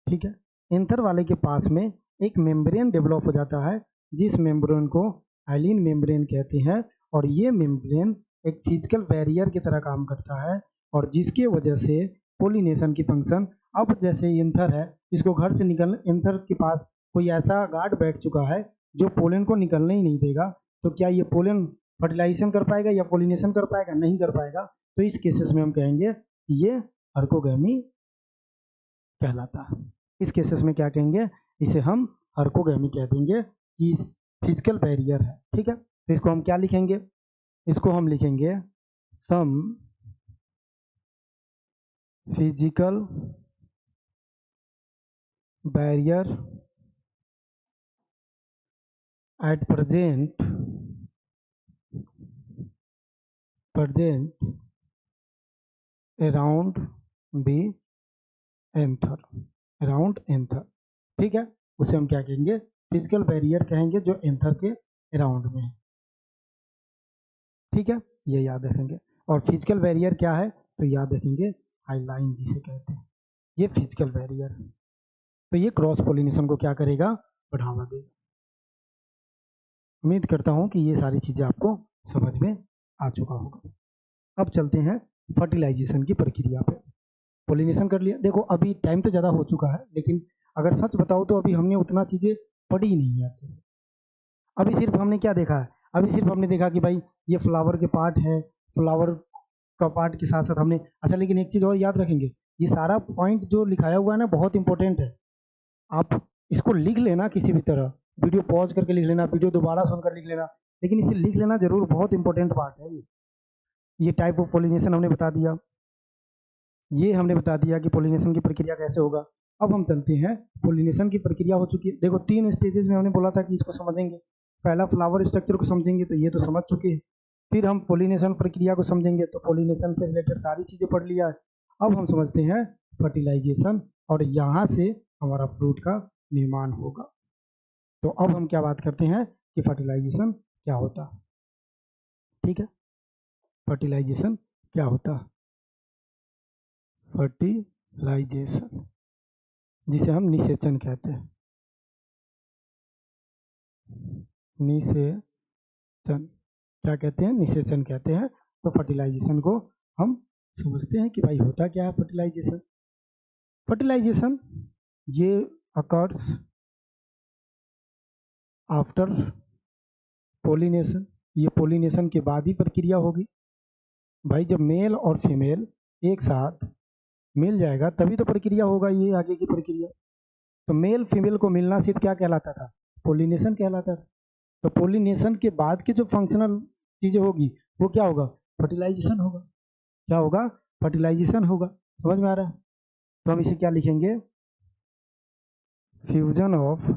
S1: ठीक है, एंथर वाले के पास में एक मेम्ब्रेन डेवलप हो जाता है, जिस मेम्ब्रेन को हाइलिन मेम्ब्रेन कहते हैं। और ये मेम्ब्रेन एक फिजिकल बैरियर की तरह काम करता है, और जिसके वजह से पोलिनेशन की फंक्शन, अब जैसे एंथर है, इसको घर से निकल, एंथर के पास कोई ऐसा गार्ड बैठ चुका है जो पोलन को निकलने ही नहीं देगा, तो क्या ये पोलन फर्टिलाइजेशन कर पाएगा या पोलिनेशन कर पाएगा, नहीं कर पाएगा। तो इस केसेस में हम कहेंगे ये हर्कोगैमी कहलाता है। इस केसेस में क्या कहेंगे, इसे हम हर्कोगैमी कह देंगे कि फिजिकल बैरियर है। ठीक है, तो इसको हम क्या लिखेंगे, इसको हम लिखेंगे some physical barrier at present around the anther, around anther. ठीक है, उसे हम क्या कहेंगे, फिजिकल बैरियर कहेंगे, जो एंथर के अराउंड में है। ठीक है, ये याद रखेंगे। और फिजिकल बैरियर क्या है, तो याद रखेंगे हाइलाइन जिसे कहते हैं, ये फिजिकल बैरियर है। तो ये क्रॉस पोलिनेशन को क्या करेगा, बढ़ावा देगा। उम्मीद करता हूँ कि ये सारी चीजें आपको समझ में आ चुका होगा। अब चलते हैं फर्टिलाइजेशन की प्रक्रिया पे। पोलिनेशन कर लिया, देखो अभी टाइम तो ज़्यादा हो चुका है, लेकिन अगर सच बताओ तो अभी हमने उतना चीज़ें पढ़ी ही नहीं है अच्छे से। अभी सिर्फ हमने क्या देखा है, अभी सिर्फ हमने देखा कि भाई ये फ्लावर के पार्ट है, फ्लावर का पार्ट के साथ साथ हमने, अच्छा लेकिन एक चीज़ और याद रखेंगे, ये सारा पॉइंट जो लिखाया हुआ है ना बहुत इंपॉर्टेंट है। आप इसको लिख लेना किसी भी तरह, वीडियो पॉज करके लिख लेना, वीडियो दोबारा सुनकर लिख लेना, लेकिन इसे लिख लेना जरूर, बहुत इंपॉर्टेंट पार्ट है ये टाइप ऑफ पोलिनेशन हमने बता दिया, ये हमने बता दिया कि पोलिनेशन की प्रक्रिया कैसे होगा। अब हम चलते हैं, पोलिनेशन की प्रक्रिया हो चुकी है। देखो 3 स्टेजेस में हमने बोला था कि इसको समझेंगे। पहला फ्लावर स्ट्रक्चर को समझेंगे, तो ये तो समझ चुके हैं। फिर हम पोलिनेशन प्रक्रिया को समझेंगे, तो पोलिनेशन से रिलेटेड सारी चीजें पढ़ लिया है। अब हम समझते हैं फर्टिलाइजेशन, और यहाँ से हमारा फ्रूट का निर्माण होगा। तो अब हम क्या बात करते हैं कि फर्टिलाइजेशन क्या होता है। ठीक है, फर्टिलाइजेशन क्या होता है? फर्टिलाइजेशन, जिसे हम निषेचन कहते हैं, निषेचन क्या कहते हैं? निषेचन कहते हैं। तो फर्टिलाइजेशन को हम समझते हैं कि भाई होता क्या है फर्टिलाइजेशन। फर्टिलाइजेशन ये अकर्स आफ्टर पोलिनेशन, ये पोलिनेशन के बाद ही प्रक्रिया होगी। भाई जब मेल और फीमेल एक साथ मिल जाएगा तभी तो प्रक्रिया होगा, ये आगे की प्रक्रिया। तो मेल फीमेल को मिलना सिर्फ क्या कहलाता था? पोलिनेशन कहलाता था। तो पोलिनेशन के बाद के जो फंक्शनल चीजें होगी वो क्या होगा? फर्टिलाइजेशन होगा। क्या होगा? फर्टिलाइजेशन होगा। समझ में आ रहा है? तो हम इसे क्या लिखेंगे? Fusion of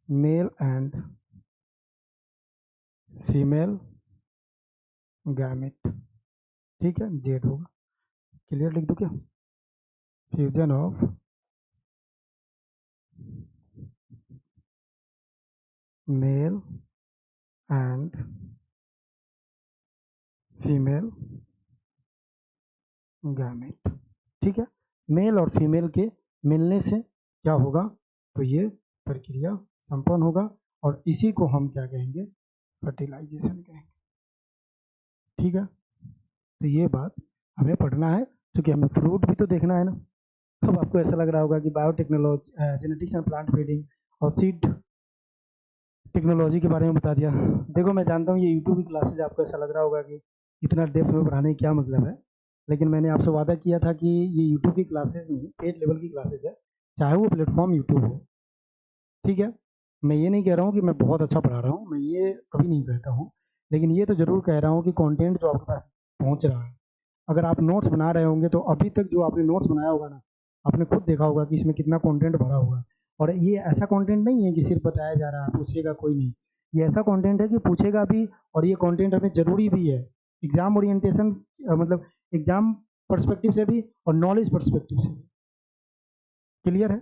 S1: male and female gamete. ठीक है, जेड होगा। क्लियर लिख दो क्या? Fusion of male and female gamete. ठीक है, मेल और फीमेल के मिलने से क्या होगा? तो ये प्रक्रिया संपन्न होगा, और इसी को हम क्या कहेंगे? फर्टिलाइजेशन कहेंगे। ठीक है, तो ये बात हमें पढ़ना है, क्योंकि हमें फ्रूट भी तो देखना है ना। अब आपको ऐसा लग रहा होगा कि biotechnology, genetics and plant feeding और सीड टेक्नोलॉजी के बारे में बता दिया। देखो मैं जानता हूँ ये यूट्यूब की क्लासेज आपको ऐसा लग रहा होगा कि इतना डेप्थ में पढ़ाने का क्या मतलब है, लेकिन मैंने आपसे वादा किया था कि ये यूट्यूब की क्लासेज नहीं, पेड लेवल की क्लासेज है, चाहे वो प्लेटफॉर्म यूट्यूब हो। ठीक है, मैं ये नहीं कह रहा हूँ कि मैं बहुत अच्छा पढ़ा रहा हूँ, मैं ये कभी नहीं कहता हूँ, लेकिन ये तो जरूर कह रहा हूँ कि कंटेंट जो आपके पास पहुँच रहा है, अगर आप नोट्स बना रहे होंगे तो अभी तक जो आपने नोट्स बनाया होगा ना, आपने खुद देखा होगा कि इसमें कितना कंटेंट भरा हुआ है। और ये ऐसा कंटेंट नहीं है कि सिर्फ बताया जा रहा है, पूछेगा कोई नहीं। ये ऐसा कंटेंट है कि पूछेगा भी, और ये कंटेंट हमें जरूरी भी है एग्जाम ओरिएंटेशन, मतलब एग्जाम पर्सपेक्टिव से भी और नॉलेज पर्सपेक्टिव से भी। क्लियर है?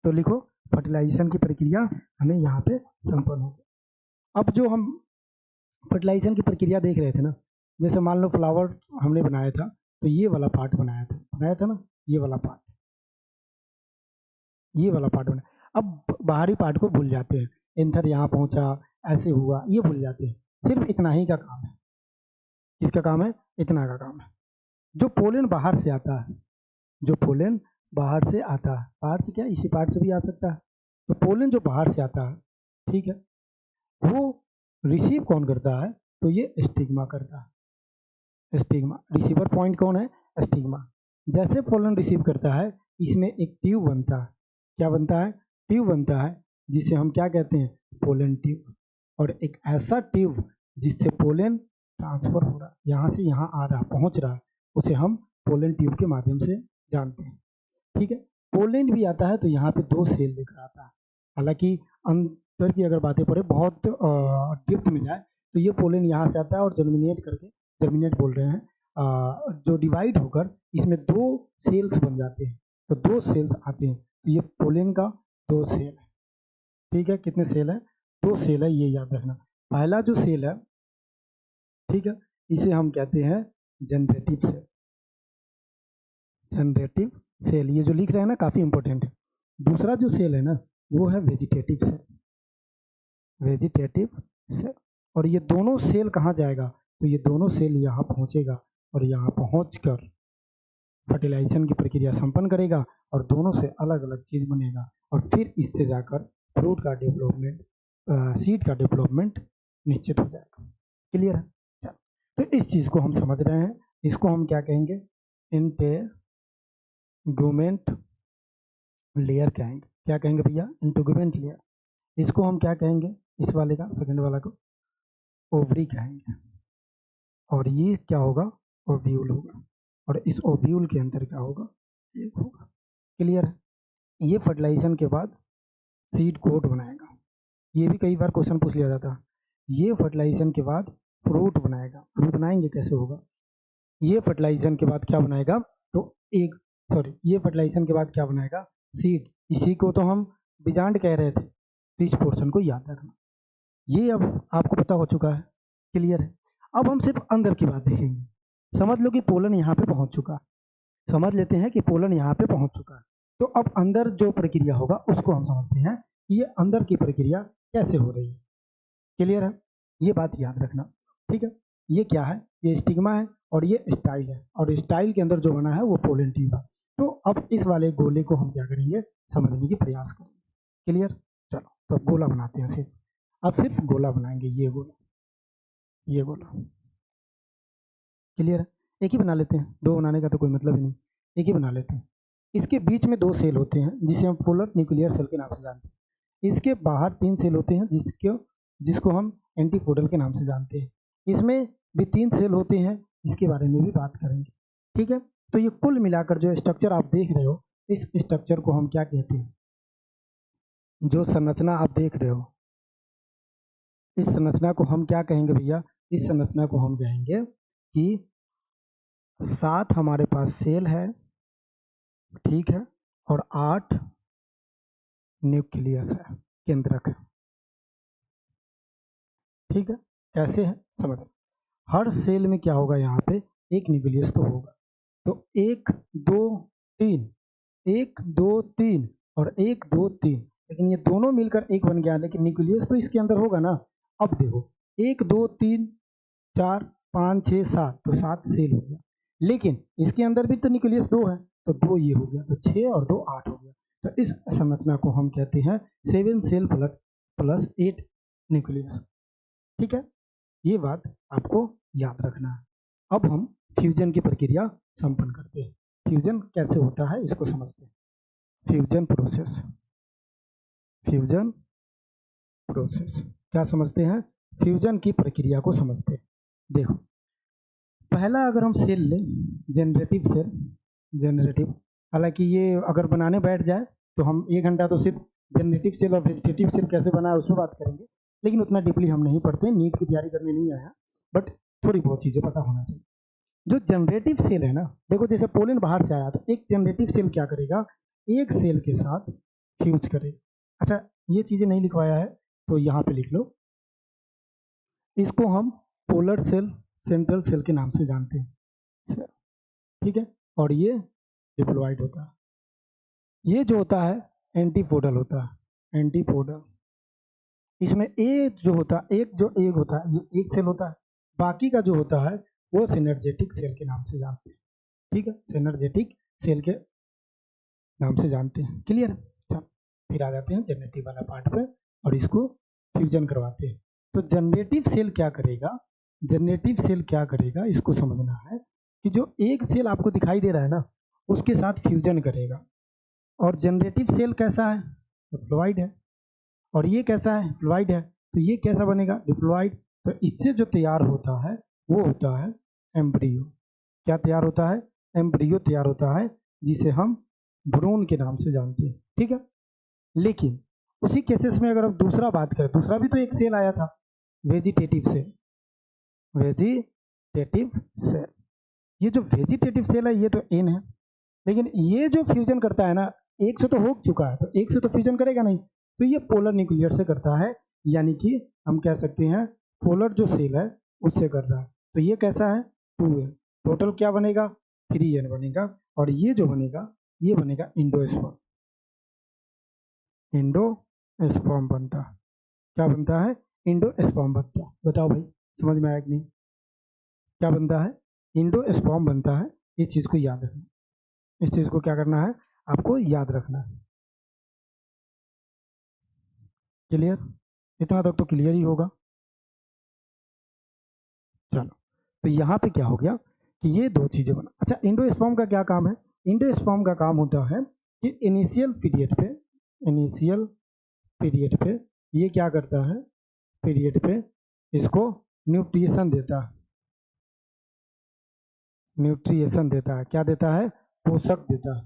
S1: तो लिखो, फर्टिलाइजेशन की प्रक्रिया हमें यहाँ पे संपन्न होगी। अब जो हम फर्टिलाइजेशन की प्रक्रिया देख रहे थे ना, जैसे मान लो फ्लावर हमने बनाया था, तो ये वाला पार्ट बनाया था ना, ये वाला पार्ट, ये वाला पार्ट बनाया। अब बाहरी पार्ट को भूल जाते हैं, एंथर यहाँ पहुंचा, ऐसे हुआ, ये भूल जाते हैं। सिर्फ इतना ही का काम है। किसका काम है? इतना का काम है। जो पोलन बाहर से आता है, जो पोलन बाहर से आता है, बाहर से क्या, इसी पार्ट से भी आ सकता है। तो पोलन जो बाहर से आता है, ठीक है, वो रिसीव कौन करता है? तो ये स्टिग्मा करता है। स्टिग्मा रिसीवर पॉइंट कौन है? स्टिग्मा। जैसे पोलन रिसीव करता है, इसमें एक ट्यूब बनता है। क्या बनता है? ट्यूब बनता है, जिसे हम क्या कहते हैं? Pollen tube. और एक ऐसा ट्यूब जिससे पोलन ट्रांसफर हो रहा है, यहाँ से यहाँ आ रहा, पहुंच रहा है, उसे हम पोलन ट्यूब के माध्यम से जानते हैं। ठीक है, पोलन भी आता है तो यहाँ पे 2 सेल लेकर आता है। हालांकि अंतर की अगर बातें पड़े, बहुत डेप्थ में जाए, तो ये पोलन यहाँ से आता है और जर्मिनेट करके, जर्मिनेट बोल रहे हैं, जो डिवाइड होकर इसमें 2 सेल्स बन जाते हैं। तो 2 सेल्स आते हैं, तो ये पोलन का 2 सेल है। ठीक है, कितने सेल है? 2 सेल है, ये याद रखना। पहला जो सेल है, ठीक है, इसे हम कहते हैं जनरेटिव सेल। जनरेटिव सेल, ये जो लिख रहे हैं ना, काफी इंपॉर्टेंट है। दूसरा जो सेल है ना, वो है वेजिटेटिव सेल। वेजिटेटिव सेल, और ये दोनों सेल कहाँ जाएगा? तो ये दोनों सेल यहाँ पहुंचेगा, और यहाँ पहुंचकर फर्टिलाइजेशन की प्रक्रिया संपन्न करेगा, और दोनों से अलग अलग चीज बनेगा, और फिर इससे जाकर फ्रूट का डेवलपमेंट, सीड का डेवलपमेंट निश्चित हो जाएगा। क्लियर है? तो इस चीज को हम समझ रहे हैं, इसको हम क्या कहेंगे? इंटेगुमेंट लेयर कहेंगे। क्या कहेंगे भैया? Integument layer. इसको हम क्या कहेंगे? इस वाले का, सेकंड वाला को ओवरी कहेंगे। और ये क्या होगा? ओव्यूल होगा। और इस ओव्यूल के अंदर क्या होगा? एक होगा। क्लियर है? ये फर्टिलाइजेशन के बाद सीड कोट बनाएगा। ये भी कई बार क्वेश्चन पूछ लिया जाता है। ये फर्टिलाइजेशन के बाद फ्रूट बनाएगा। अभी बनाएंगे कैसे होगा। ये फर्टिलाइजेशन के बाद क्या बनाएगा? तो एक ये फर्टिलाइजेशन के बाद क्या बनाएगा? सीड। इसी को तो हम बीजांड कह रहे थे। तो इस पोर्शन को याद रखना। ये अब आपको पता हो चुका है। क्लियर है? अब हम सिर्फ अंदर की बात देखेंगे। समझ लो कि पोलन यहाँ पे पहुंच चुका है। समझ लेते हैं कि पोलन यहाँ पे पहुंच चुका है। तो अब अंदर जो प्रक्रिया होगा उसको हम समझते हैं कि ये अंदर की प्रक्रिया कैसे हो रही है। क्लियर है? ये बात याद रखना। ठीक है? ये क्या है? ये स्टिग्मा है और ये स्टाइल है। और स्टाइल के अंदर जो बना है वो पोलन ट्यूब है। तो अब इस वाले गोले को हम क्या करेंगे? समझने की प्रयास करेंगे। क्लियर? चलो तो अब गोला बनाते हैं। सिर्फ अब सिर्फ गोला बनाएंगे। ये गोला, ये गोला। क्लियर है? एक ही बना लेते हैं। दो बनाने का तो कोई मतलब ही नहीं। एक ही बना लेते हैं। इसके बीच में दो सेल होते हैं जिसे हम पोलर न्यूक्लियर सेल के नाम से जानते हैं। इसके बाहर तीन सेल होते हैं जिसको हम एंटीपोडल के नाम से जानते हैं। इसमें भी तीन सेल होते हैं, इसके बारे में भी बात करेंगे। ठीक है? तो ये कुल मिलाकर जो स्ट्रक्चर आप देख रहे हो, इस स्ट्रक्चर को हम क्या कहते हैं? जो संरचना आप देख रहे हो, इस संरचना को हम क्या कहेंगे भैया? इस संरचना को हम कहेंगे कि 7 हमारे पास सेल है, ठीक है, और 8 न्यूक्लियस है, केंद्रक है। ठीक है? कैसे है समझ। हर सेल में क्या होगा? यहाँ पे एक न्यूक्लियस तो होगा। तो 1 2 3, 1 2 3 और 1 2 3, लेकिन ये दोनों मिलकर एक बन गया, लेकिन न्यूक्लियस तो इसके अंदर होगा ना। अब देखो 1 2 3 4 5 6 7, तो 7 सेल हो गया, लेकिन इसके अंदर भी तो न्यूक्लियस 2 है, तो 2 ये हो गया, तो 6 और 2 8 हो गया। तो इस संरचना को हम कहते हैं 7 सेल प्लस 8 न्यूक्लियस। ठीक है? ये बात आपको याद रखना है। अब हम फ्यूजन की प्रक्रिया संपन्न करते हैं। फ्यूजन कैसे होता है इसको समझते हैं। फ्यूजन प्रोसेस, फ्यूजन प्रोसेस क्या समझते हैं? फ्यूजन की प्रक्रिया को समझते हैं। देखो, पहला अगर हम सेल लें, जनरेटिव सेल, जनरेटिव, हालांकि ये अगर बनाने बैठ जाए तो हम 1 घंटा तो सिर्फ जनरेटिव सेल और वेजिटेटिव सेल कैसे बना है उसमें बात करेंगे, लेकिन उतना डीपली हम नहीं पढ़ते, नीट की तैयारी करने नहीं आया, बट थोड़ी बहुत चीजें पता होना चाहिए। जो जनरेटिव सेल है ना, देखो जैसे पोलन बाहर से आया तो एक जनरेटिव सेल क्या करेगा? एक सेल के साथ फ्यूज करेगा। अच्छा, ये चीजें नहीं लिखवाया है तो यहाँ पे लिख लो। इसको हम पोलर सेल, सेंट्रल सेल के नाम से जानते हैं। ठीक है? और ये डिप्लॉइड होता है। ये जो होता है एंटीपोडल होता है, एंटीपोडल। इसमें एक जो होता है, एक होता है, ये एक सेल होता है। बाकी का जो होता है वो सिनर्जेटिक सेल के नाम से जानते हैं। ठीक है? सिनर्जेटिक सेल के नाम से जानते हैं। क्लियर? चल फिर आ जाते हैं जनरेटिव वाला पार्ट पे और इसको फ्यूजन करवाते हैं। तो जनरेटिव सेल क्या करेगा? जनरेटिव सेल क्या करेगा इसको समझना है कि जो एक सेल आपको दिखाई दे रहा है ना, उसके साथ फ्यूजन करेगा। और जनरेटिव सेल कैसा है? डिप्लॉइड है। और ये कैसा है? डिप्लॉइड है। तो ये कैसा बनेगा? डिप्लॉइड। तो इससे जो तैयार होता है वो होता है एम्ब्रियो। क्या तैयार होता है? एम्ब्रियो तैयार होता है, जिसे हम भ्रूण के नाम से जानते हैं। ठीक है? लेकिन उसी केसेस में अगर हम दूसरा बात करें, दूसरा भी तो एक सेल आया था, वेजिटेटिव सेल, वेजिटेटिव सेल। ये जो वेजिटेटिव सेल है ये तो एन है, लेकिन ये जो फ्यूजन करता है ना, एक से तो हो चुका है तो एक से तो फ्यूजन करेगा नहीं, तो ये पोलर न्यूक्लियर से करता है, यानी कि हम कह सकते हैं पोलर जो सेल है उससे कर रहा है। तो ये कैसा है? 2n। टोटल क्या बनेगा? 3n बनेगा। और ये जो बनेगा ये बनेगा इंडोस्पर्म। इंडोस्पर्म बनता है। क्या बनता है? इंडोस्पर्म बनता है। बताओ भाई, समझ में आया कि नहीं? क्या बनता है? इंडोस्पर्म बनता है। इस चीज को याद रखना। इस चीज को क्या करना है? आपको याद रखना है। क्लियर? इतना तक तो क्लियर ही होगा। चलो, तो यहाँ पे क्या हो गया कि ये दो चीजें बना। अच्छा, एंडोस्पर्म का क्या काम है? एंडोस्पर्म का काम होता है कि इनिशियल पीरियड पे ये क्या करता है, पीरियड पे इसको न्यूट्रिशन देता है, न्यूट्रिएशन देता है, क्या देता है? पोषक देता है,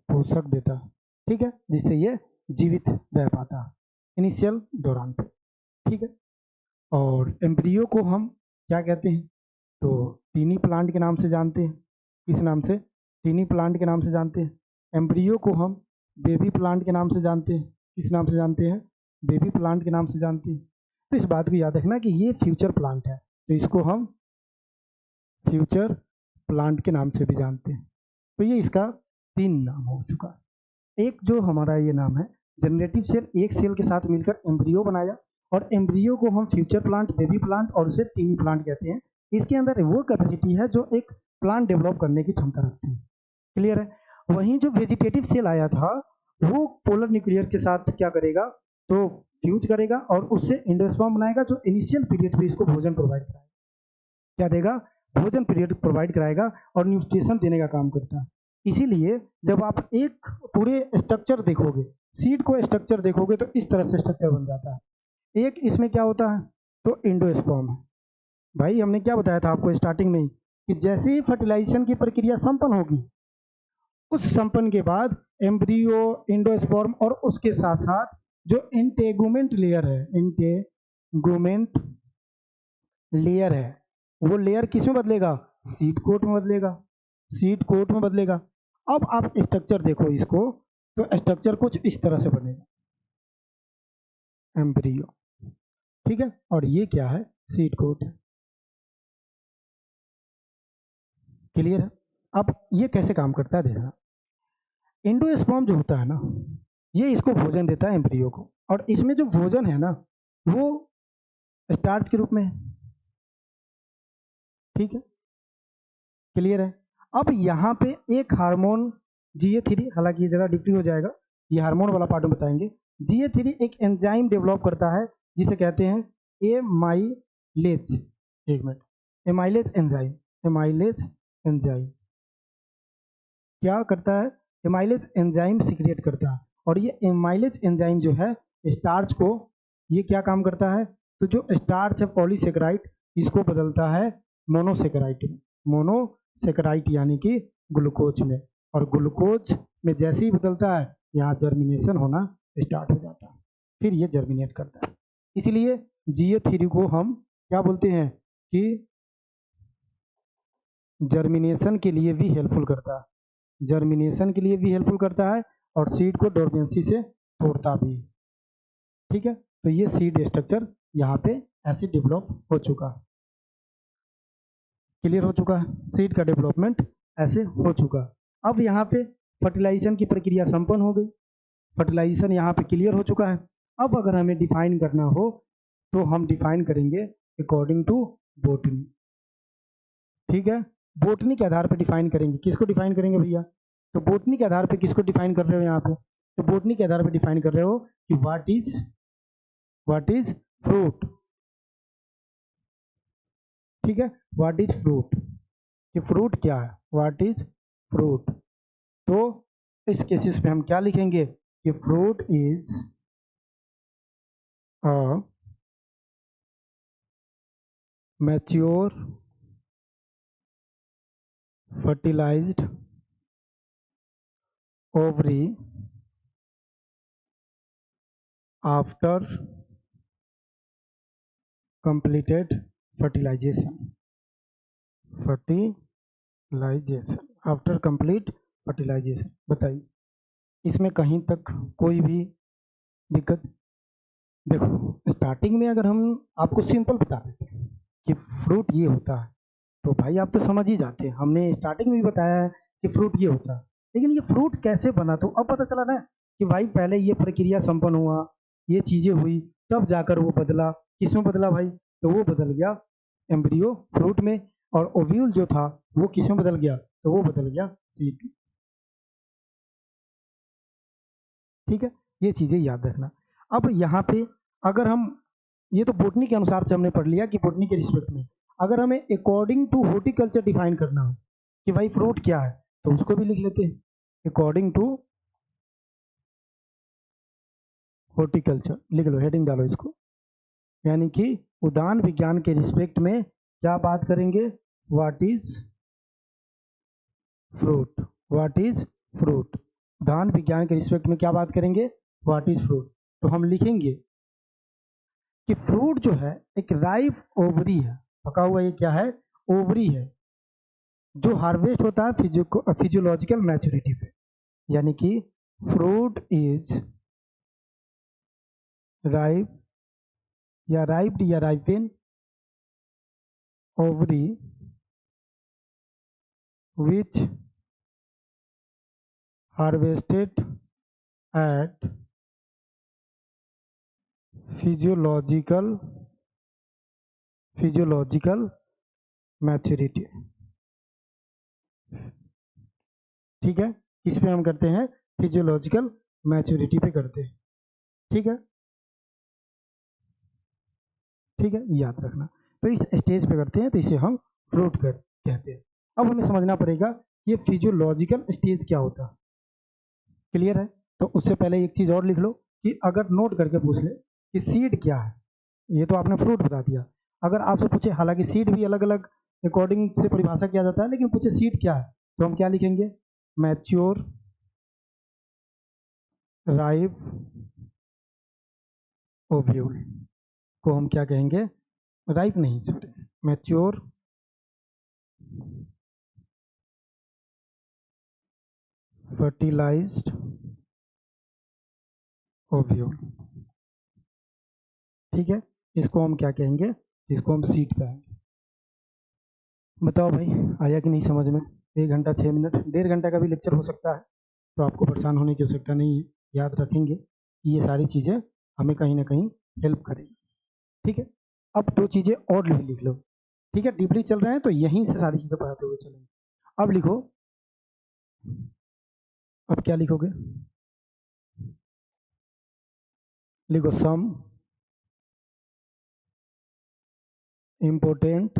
S1: पोषक देता है, ठीक है, जिससे ये जीवित रह पाता है इनिशियल दौरान पे, ठीक है। और एम्ब्रियो को हम क्या कहते हैं? तो टीनी प्लांट के नाम से जानते हैं। किस नाम से? टीनी प्लांट के नाम से जानते हैं। एम्ब्रियो को हम बेबी प्लांट के नाम से जानते हैं। किस नाम से जानते हैं? बेबी प्लांट के नाम से जानते हैं। तो इस बात को याद रखना कि ये फ्यूचर प्लांट है, तो इसको हम फ्यूचर प्लांट के नाम से भी जानते हैं। तो ये इसका 3 नाम हो चुका। एक जो हमारा ये नाम है जनरेटिव सेल, एक सेल के साथ मिलकर एम्ब्रियो बनाया, और एम्ब्रियो को हम फ्यूचर प्लांट, बेबी प्लांट और उसे टीनी प्लांट कहते हैं। इसके अंदर वो कैपेसिटी है जो एक प्लांट डेवलप करने की क्षमता रखती है। क्लियर है? वहीं जो वेजिटेटिव सेल आया था वो पोलर न्यूक्लियर के साथ क्या करेगा? तो फ्यूज करेगा और उससे एंडोस्पर्म बनाएगा, जो इनिशियल पीरियड पे इसको भोजन प्रोवाइड कराएगा। क्या देगा? भोजन पीरियड प्रोवाइड कराएगा और न्यूट्रिशन देने का काम करता है। इसीलिए जब आप एक पूरे स्ट्रक्चर देखोगे, सीड को स्ट्रक्चर देखोगे, तो इस तरह से स्ट्रक्चर बन जाता है। एक इसमें क्या होता है? तो एंडोस्पर्म है। भाई हमने क्या बताया था आपको स्टार्टिंग में ही कि जैसे ही फर्टिलाइजेशन की प्रक्रिया संपन्न होगी, उस संपन्न के बाद एम्ब्रियो, एंडोस्पर्म और उसके साथ साथ जो इंटेगुमेंट लेयर है, इंटेगुमेंट लेयर है, वो लेयर किस में बदलेगा? सीड कोट में बदलेगा, सीड कोट में बदलेगा। अब आप स्ट्रक्चर देखो इसको, तो स्ट्रक्चर कुछ इस तरह से बनेगा, एम्ब्रियो, ठीक है, और ये क्या है? सीड कोट है। क्लियर है? अब ये कैसे काम करता है देखना। एंडोस्पर्म जो होता है ना, ये इसको भोजन देता है एम्ब्रियो को, और इसमें जो भोजन है ना वो स्टार्च के रूप में है, ठीक है, क्लियर है। अब यहाँ पे एक हार्मोन GA3, हालांकि ये जगह डिप्टी हो जाएगा, ये हार्मोन वाला पार्ट में बताएंगे। GA3 एक एंजाइम डेवलप करता है जिसे कहते हैं एमाइलेज, एक minute, amylase enzyme, amylase enzyme क्या करता है? एमाइलेज एंजाइम सीक्रेट करता है, और ये एमाइलेज एंजाइम जो है स्टार्च को, ये क्या काम करता है? तो जो स्टार्च है पॉलीसेकेराइड, इसको बदलता है मोनोसेकेराइड में, मोनोसेकेराइड यानी कि ग्लूकोज में, और ग्लूकोज में जैसे ही बदलता है यहाँ जर्मिनेशन होना स्टार्ट हो जाता है, फिर ये जर्मिनेट करता है। इसलिए GA3 को हम क्या बोलते हैं कि जर्मिनेशन के लिए भी हेल्पफुल करता है, जर्मिनेशन के लिए भी हेल्पफुल करता है, और सीड को डोरमेंसी से तोड़ता भी, ठीक है। तो ये सीड स्ट्रक्चर यहाँ पे ऐसे डेवलप हो चुका, क्लियर हो चुका है, सीड का डेवलपमेंट ऐसे हो चुका। अब यहाँ पे फर्टिलाइजेशन की प्रक्रिया संपन्न हो गई, फर्टिलाइजेशन यहाँ पे क्लियर हो चुका है। अब अगर हमें डिफाइन करना हो तो हम डिफाइन करेंगे अकॉर्डिंग टू बोटनी, ठीक है, बोटनी के आधार पर डिफाइन करेंगे। किसको डिफाइन करेंगे भैया? तो बोटनी के आधार पे किसको डिफाइन कर रहे हो यहाँ पे? तो बोटनी के आधार पे डिफाइन कर रहे हो कि व्हाट इज फ्रूट, ठीक है, व्हाट इज फ्रूट, कि फ्रूट क्या है, व्हाट इज फ्रूट। तो इस केसेस में हम क्या लिखेंगे कि fruit is a mature fertilized ovary after completed fertilization, fertilization, after complete fertilization. बताइए इसमें कहीं तक कोई भी दिक्कत? देखो स्टार्टिंग में अगर हम आपको सिंपल बता देते हैं कि फ्रूट ये होता है, तो भाई आप तो समझ ही जाते हैं, हमने स्टार्टिंग में भी बताया है कि फ्रूट ये होता है। लेकिन ये फ्रूट कैसे बना, तो अब पता चला ना कि भाई पहले ये प्रक्रिया संपन्न हुआ, ये चीजें हुई, तब जाकर वो बदला। किसमें बदला भाई? तो वो बदल गया एम्ब्रियो फ्रूट में, और ओव्यूल जो था वो किसमें बदल गया? तो वो बदल गया सीड। ठीक है, ये चीजें याद रखना। अब यहाँ पे अगर हम, ये तो बोटनी के अनुसार से हमने पढ़ लिया कि बोटनी के रिस्पेक्ट में, अगर हमें अकॉर्डिंग टू हॉर्टिकल्चर डिफाइन करना हो कि भाई फ्रूट क्या है, तो उसको भी लिख लेते हैं अकॉर्डिंग टू हॉर्टिकल्चर, लिख लो, हेडिंग डालो इसको। यानी कि उद्यान विज्ञान के रिस्पेक्ट में क्या बात करेंगे, what is fruit, what is fruit. उद्यान विज्ञान के रिस्पेक्ट में क्या बात करेंगे, व्हाट इज फ्रूट। तो हम लिखेंगे कि फ्रूट जो है एक राइप ओवरी है, पका हुआ ये क्या है, ओवरी है, जो हार्वेस्ट होता है फिजियोलॉजिकल मैच्योरिटी पे। यानी कि फ्रूट इज राइप या राइप्ड या राइपेन ओवरी विच हार्वेस्टेड एट फिजियोलॉजिकल मैच्योरिटी। ठीक है, किस पे हम करते हैं, फिजियोलॉजिकल मैच्योरिटी पे करते हैं। ठीक है, ठीक है, याद रखना। तो इस स्टेज पे करते हैं तो इसे हम फ्रूट कहते हैं। अब हमें समझना पड़ेगा ये फिजियोलॉजिकल स्टेज क्या होता है। क्लियर है, तो उससे पहले एक चीज और लिख लो कि अगर नोट करके पूछ ले कि सीड क्या है, ये तो आपने फ्रूट बता दिया। अगर आपसे पूछे, हालांकि सीड भी अलग अलग अकॉर्डिंग से परिभाषा किया जाता है, लेकिन पूछे सीड क्या है, तो हम क्या लिखेंगे, मैच्योर राइप ओव्यूल को हम क्या कहेंगे, राइप नहीं, सॉरी, मैच्योर फर्टिलाइज्ड ओव्यूल। ठीक है, इसको हम क्या कहेंगे, इसको हम सीड कहेंगे। बताओ भाई, आया कि नहीं समझ में। 1 घंटा 6 मिनट, 1.5 घंटा का भी लेक्चर हो सकता है, तो आपको परेशान होने की आवश्यकता नहीं है। याद रखेंगे कि ये सारी चीज़ें हमें कहीं ना कहीं हेल्प करेगी। ठीक है, अब 2 चीज़ें और भी लिख लो। ठीक है, डीपली चल रहे हैं तो यहीं से सारी चीज़ें पढ़ाते हुए चलेंगे। अब लिखो, अब क्या लिखोगे, लिखो सम इम्पोर्टेंट,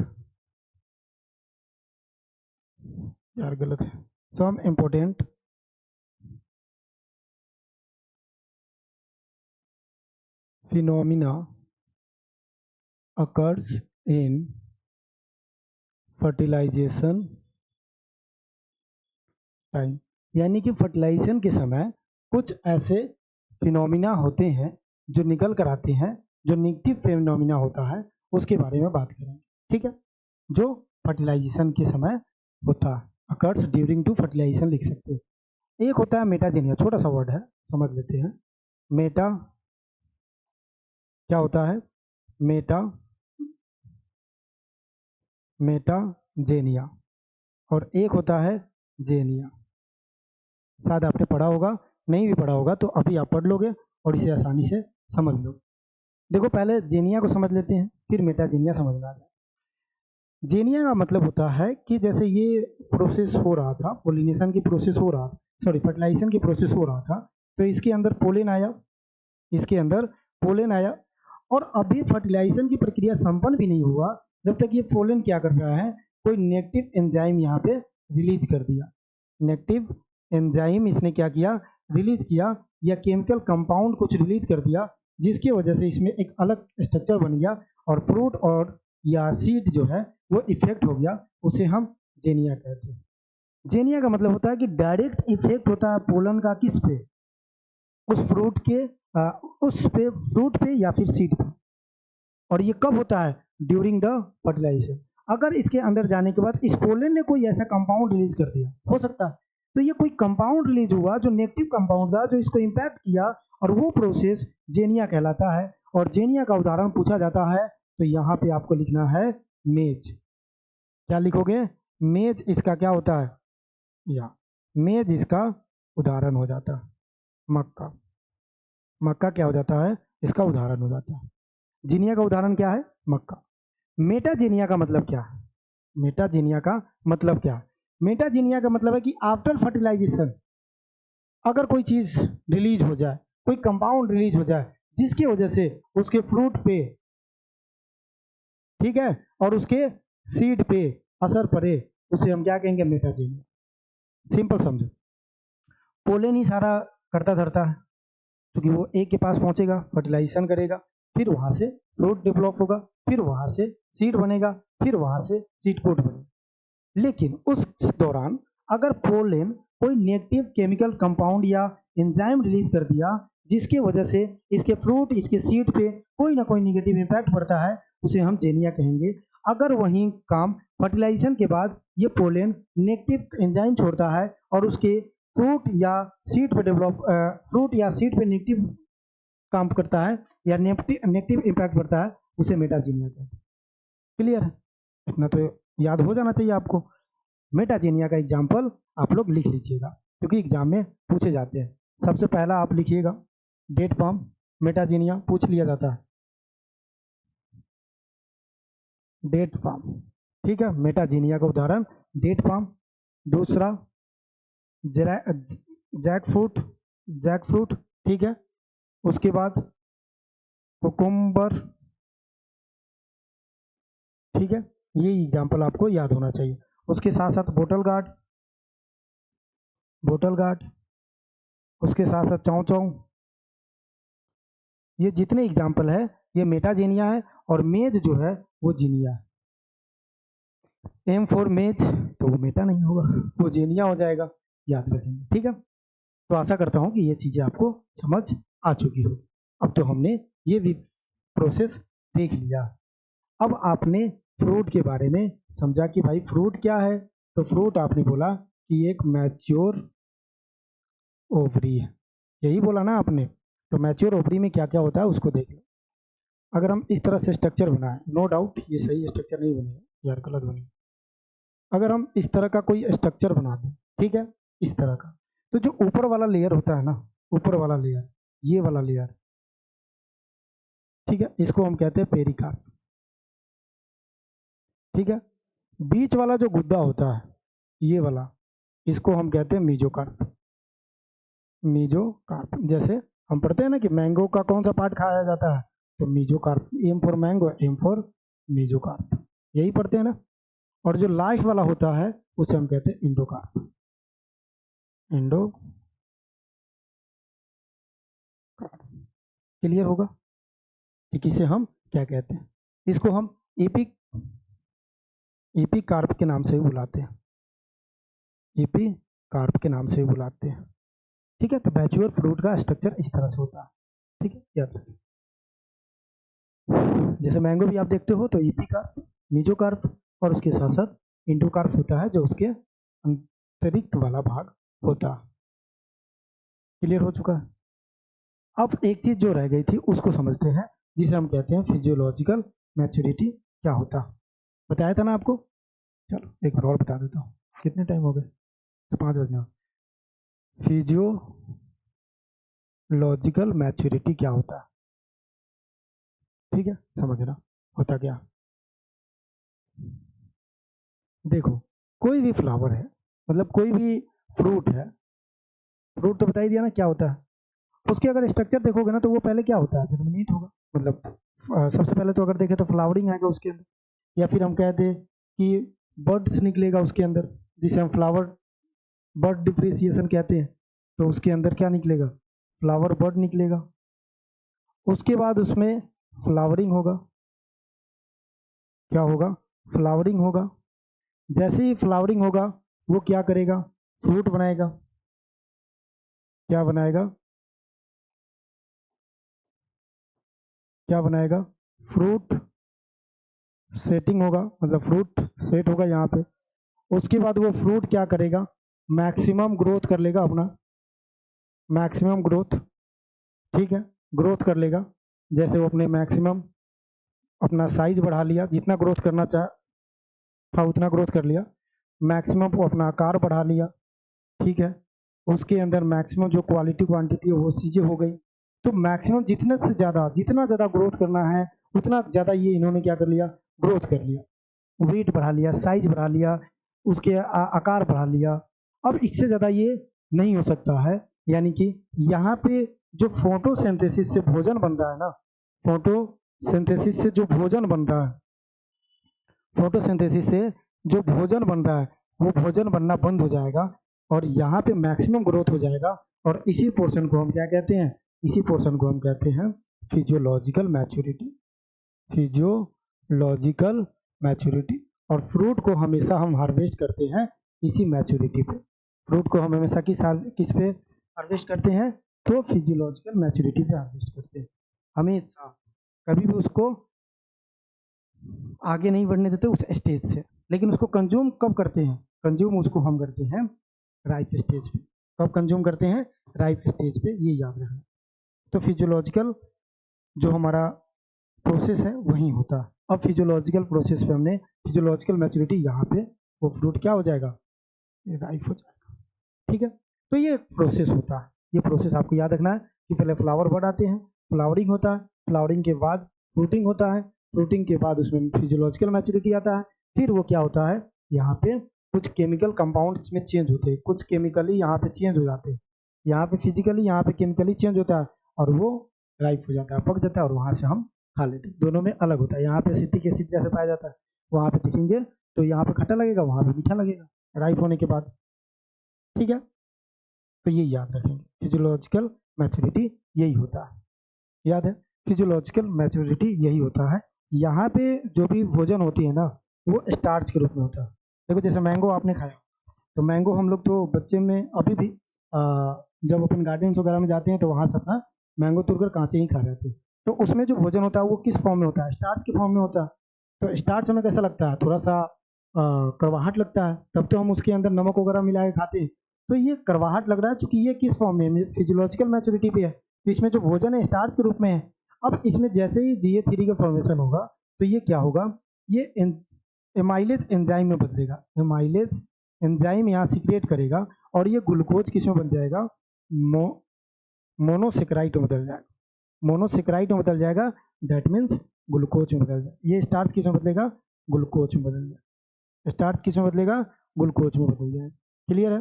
S1: यार गलत है, some important phenomena occurs in fertilization time. यानी कि फर्टिलाइजेशन के समय कुछ ऐसे फिनोमिना होते हैं जो निकल कर आते हैं, जो नेगेटिव फिनोमिना होता है उसके बारे में बात करेंगे। ठीक है, जो फर्टिलाइजेशन के समय होता है, अकर्स ड्यूरिंग टू फर्टिलाइजेशन लिख सकते हैं। एक होता है मेटाजेनिया, छोटा सा वर्ड है, समझ लेते हैं। मेटा क्या होता है, मेटा मेटाजेनिया, और एक होता है जेनिया। शायद आपने पढ़ा होगा, नहीं भी पढ़ा होगा तो अभी आप पढ़ लोगे और इसे आसानी से समझ लो। देखो, पहले जेनिया को समझ लेते हैं, फिर मेटाजेनिया समझना है। जेनिया का मतलब होता है कि जैसे ये प्रोसेस हो रहा था, पोलिनेशन की प्रोसेस हो रहा था, सॉरी फर्टिलाइजेशन की प्रोसेस हो रहा था, तो इसके अंदर पोलेन आया, इसके अंदर पोलेन आया, और अभी फर्टिलाइजेशन की प्रक्रिया संपन्न भी नहीं हुआ जब तक ये पोलेन क्या कर रहा है, कोई नेगेटिव एंजाइम यहाँ पे रिलीज कर दिया। नेगेटिव एंजाइम इसने क्या किया, रिलीज किया, या केमिकल कंपाउंड कुछ रिलीज कर दिया, जिसकी वजह से इसमें एक अलग स्ट्रक्चर बन गया और फ्रूट और या सीड जो है वो इफेक्ट हो गया, उसे हम जेनिया कहते हैं। जेनिया का मतलब होता है कि डायरेक्ट इफेक्ट होता है पोलन का किस पे, उस फ्रूट के उस पे, फ्रूट पे या फिर सीड पे। और ये कब होता है, ड्यूरिंग द फर्टिलाइजेशन। अगर इसके अंदर जाने के बाद इस पोलन ने कोई ऐसा कंपाउंड रिलीज कर दिया, हो सकता है, तो ये कोई कंपाउंड रिलीज हुआ जो नेगेटिव कंपाउंड था, जो इसको इम्पैक्ट किया, और वो प्रोसेस जेनिया कहलाता है। और जेनिया का उदाहरण पूछा जाता है तो यहाँ पे आपको लिखना है मेज। क्या लिखोगे, मेज इसका क्या होता है, या मेज इसका उदाहरण हो जाता है। मक्का, मक्का क्या हो जाता है, इसका उदाहरण हो जाता है। जीनिया का उदाहरण क्या है, मक्का। मेटाजीनिया का मतलब क्या है, मेटाजीनिया का मतलब क्या है, मेटाजीनिया का मतलब है कि आफ्टर फर्टिलाइजेशन अगर कोई चीज रिलीज हो जाए, कोई कंपाउंड रिलीज हो जाए, जिसकी वजह से उसके फ्रूट पे, ठीक है, और उसके सीड पे असर पड़े उसे हम क्या कहेंगे, मेटाजेनिया। सिंपल समझो, पोलन ही सारा करता धरता है, क्योंकि वो एक के पास पहुंचेगा, फर्टिलाइजेशन करेगा, फिर वहां से फ्रूट डेवलप होगा, फिर वहां से सीड बनेगा, फिर वहां से सीड कोट बनेगा। लेकिन उस दौरान अगर पोलन कोई नेगेटिव केमिकल कंपाउंड या एंजाइम रिलीज कर दिया जिसकी वजह से इसके फ्रूट, इसके सीड पे कोई ना कोई नेगेटिव इम्पैक्ट पड़ता है, उसे हम जेनिया कहेंगे। अगर वही काम फर्टिलाइजेशन के बाद ये पोलन नेगेटिव एंजाइम छोड़ता है और उसके फ्रूट या सीड पे फ्रूट या सीड पे नेगेटिव काम करता है या नेगेटिव इम्पैक्ट पड़ता है, उसे मेटाजेनिया कहते हैं। क्लियर है? इतना तो याद हो जाना चाहिए आपको। मेटाजेनिया का एग्जाम्पल आप लोग लिख लीजिएगा, क्योंकि एग्जाम में पूछे जाते हैं। सबसे पहला आप लिखिएगा डेट पाम, मेटाजेनिया पूछ लिया जाता है, डेट पाम, ठीक है, मेटाजेनिया का उदाहरण डेट पाम। दूसरा जैकफ्रूट, जैकफ्रूट, ठीक है। उसके बाद कुकुम्बर, ठीक है, ये एग्जाम्पल आपको याद होना चाहिए। उसके साथ साथ बोटल गार्ड, बोटल गार्ड, उसके साथ साथ चाऊ चाऊ, ये जितने एग्जाम्पल है ये मेटाजेनिया है। और मेज जो है वो जीनिया है। एम फॉर मेज तो वो मेटा नहीं होगा, वो जेनिया हो जाएगा, याद रखेंगे, ठीक है। तो आशा करता हूँ कि ये चीजें आपको समझ आ चुकी हो। अब तो हमने ये भी प्रोसेस देख लिया। अब आपने फ्रूट के बारे में समझा कि भाई फ्रूट क्या है। तो फ्रूट आपने बोला कि एक मैच्योर ओवरी है, यही बोला ना आपने। तो मैच्योर ओवरी में क्या क्या होता है उसको देख लो। अगर हम इस तरह से स्ट्रक्चर बनाए, नो डाउट ये सही स्ट्रक्चर नहीं बनेगा यार, गलत बनेगा। अगर हम इस तरह का कोई स्ट्रक्चर बना दें, ठीक है, इस तरह का, तो जो ऊपर वाला लेयर होता है ना, ऊपर वाला लेयर, ये वाला लेयर, ठीक है, इसको हम कहते हैं पेरिकार्प, ठीक है। बीच वाला जो गुद्दा होता है, ये वाला, इसको हम कहते हैं मीजोकार्प। मीजोकार्प, जैसे हम पढ़ते हैं ना कि मैंगो का कौन सा पार्ट खाया जाता है, तो mesocarp, M for mango, M for mesocarp, यही पढ़ते हैं ना। और जो लास्ट वाला होता है उसे हम कहते हैं इंडोकार्प, इंडो। क्लियर होगा कि किसे हम क्या कहते हैं। इसको हम एपिक, एपी कार्प के नाम से भी बुलाते हैं, एपी कार्प के नाम से भी बुलाते हैं, ठीक है। तो मैच्योर फ्रूट का स्ट्रक्चर इस तरह से होता है, ठीक है, याद रखिए। जैसे मैंगो भी आप देखते हो तो एपी कार्प, मीजो कार्प, और उसके साथ साथ इंडो कार्प होता है जो उसके अंतरिक्त वाला भाग होता है। क्लियर हो चुका है। अब एक चीज जो रह गई थी उसको समझते हैं, जिसे हम कहते हैं फिजियोलॉजिकल मैच्योरिटी क्या होता है। बताया था ना आपको, चलो एक बार और बता देता हूँ। कितने टाइम हो गए? तो 5 बजने। फिजियोलॉजिकल मैच्योरिटी क्या होता है, ठीक है, समझना होता क्या। देखो, कोई भी फ्लावर है, मतलब कोई भी फ्रूट है, फ्रूट तो बता ही दिया ना क्या होता है। उसके अगर स्ट्रक्चर देखोगे ना तो वो पहले क्या होता है, जर्मिनेट होगा, मतलब सबसे पहले तो अगर देखें तो फ्लावरिंग आएगा उसके अंदर, या फिर हम कहते हैं कि बर्ड्स निकलेगा उसके अंदर, जिसे हम फ्लावर बर्ड डिप्रिसिएशन कहते हैं। तो उसके अंदर क्या निकलेगा, फ्लावर बर्ड निकलेगा। उसके बाद उसमें फ्लावरिंग होगा, क्या होगा, फ्लावरिंग होगा। जैसे ही फ्लावरिंग होगा वो क्या करेगा, फ्रूट बनाएगा। क्या बनाएगा, क्या बनाएगा, फ्रूट सेटिंग होगा, मतलब फ्रूट सेट होगा यहाँ पे। उसके बाद वो फ्रूट क्या करेगा, मैक्सिमम ग्रोथ कर लेगा अपना, मैक्सिमम ग्रोथ, ठीक है, ग्रोथ कर लेगा। जैसे वो अपने मैक्सिमम अपना साइज बढ़ा लिया, जितना ग्रोथ करना चाह था उतना ग्रोथ कर लिया, मैक्सिमम वो अपना आकार बढ़ा लिया, ठीक है। उसके अंदर मैक्सिमम जो क्वालिटी क्वांटिटी वो चीज़ें हो गई। तो मैक्सिमम जितने से ज़्यादा, जितना ज़्यादा ग्रोथ करना है उतना ज़्यादा ये इन्होंने क्या कर लिया, ग्रोथ कर लिया, वेट बढ़ा लिया, साइज बढ़ा लिया, उसके आकार बढ़ा लिया। अब इससे ज़्यादा ये नहीं हो सकता है। यानी कि यहाँ पे जो फोटोसिंथेसिस से भोजन बन रहा है ना, फोटोसिंथेसिस से जो भोजन बन रहा है, फोटोसिंथेसिस से जो भोजन बन रहा है वो भोजन बनना बंद हो जाएगा और यहाँ पे मैक्सिमम ग्रोथ हो जाएगा। और इसी पोर्शन को हम क्या कहते हैं, इसी पोर्शन को हम कहते हैं फिजियोलॉजिकल मैच्योरिटी। Physiological maturity. और फ्रूट को हमेशा हम हार्वेस्ट करते हैं इसी मैच्योरिटी पे। फ्रूट को हम हमेशा किस पे हार्वेस्ट करते हैं, तो फिजियोलॉजिकल मैच्योरिटी पे हार्वेस्ट करते हैं हमेशा। कभी भी उसको आगे नहीं बढ़ने देते उस स्टेज से। लेकिन उसको कंज्यूम कब करते हैं, कंज्यूम उसको हम करते हैं राइप स्टेज पे। कब कंज्यूम करते हैं, राइप स्टेज पे, ये याद रखना। तो फिजियोलॉजिकल जो हमारा प्रोसेस है वही होता है। अब फिजियोलॉजिकल प्रोसेस पे हमने फिजियोलॉजिकल मैच्योरिटी, यहाँ पे वो फ्रूट क्या हो जाएगा, राइप हो जाएगा। ठीक है, तो ये प्रोसेस होता है। ये प्रोसेस आपको याद रखना है कि पहले फ्लावर बड आते हैं, फ्लावरिंग होता है, फ्लावरिंग के बाद फ्रूटिंग होता है, फ्रूटिंग के बाद उसमें फिजियोलॉजिकल मैच्योरिटी आता है। फिर वो क्या होता है, यहाँ पे कुछ केमिकल कंपाउंड्स में चेंज होते हैं, कुछ केमिकली यहाँ पे चेंज हो जाते हैं, यहाँ पे फिजिकली, यहाँ पे केमिकली चेंज होता है और वो राइप हो जाता है, पक जाता है और वहाँ से हम खा लेते हैं। दोनों में अलग होता है। यहाँ पे सिट्रिक एसिड जैसे पाया जाता है, वहाँ पे दिखेंगे तो यहाँ पे खट्टा लगेगा, वहाँ पे मीठा लगेगा राइप होने के बाद। ठीक है, तो ये याद रखेंगे, फिजियोलॉजिकल मैच्योरिटी यही होता है। याद है, फिजियोलॉजिकल मैच्योरिटी यही होता है। यहाँ पे जो भी भोजन होती है ना, वो स्टार्च के रूप में होता है। देखो जैसे मैंगो आपने खाया, तो मैंगो हम लोग तो बच्चे में अभी भी जब अपन गार्डन वगैरह में जाते हैं तो वहाँ से अपना मैंगो तोड़कर कांचे ही खा रहे थे। तो उसमें जो भोजन होता है वो किस फॉर्म में होता है, स्टार्च के फॉर्म में होता है। तो स्टार्च हमें कैसा लगता है, थोड़ा सा कड़वाहट लगता है, तब तो हम उसके अंदर नमक वगैरह मिला के खाते हैं। तो ये कड़वाहट लग रहा है क्योंकि ये किस फॉर्म में, फिजियोलॉजिकल मैच्योरिटी पे है, तो इसमें जो भोजन है स्टार्च के रूप में है। अब इसमें जैसे ही GA3 का फॉर्मेशन होगा तो ये क्या होगा, ये एमाइलेज एंजाइम में बदलेगा। एमाइलेज एंजाइम यहाँ सीक्रेट करेगा और ये ग्लूकोज किस में बन जाएगा, मोनोसेक्राइड में बदल जाएगा। मोनोसेक्राइड में बदल जाएगा, दैट मीन्स ग्लूकोज में बदल जाएगा। ये स्टार्च किस में बदलेगा, ग्लूकोज में बदल जाएगा। स्टार्च किस में बदलेगा, ग्लूकोज में बदल जाएगा। क्लियर है,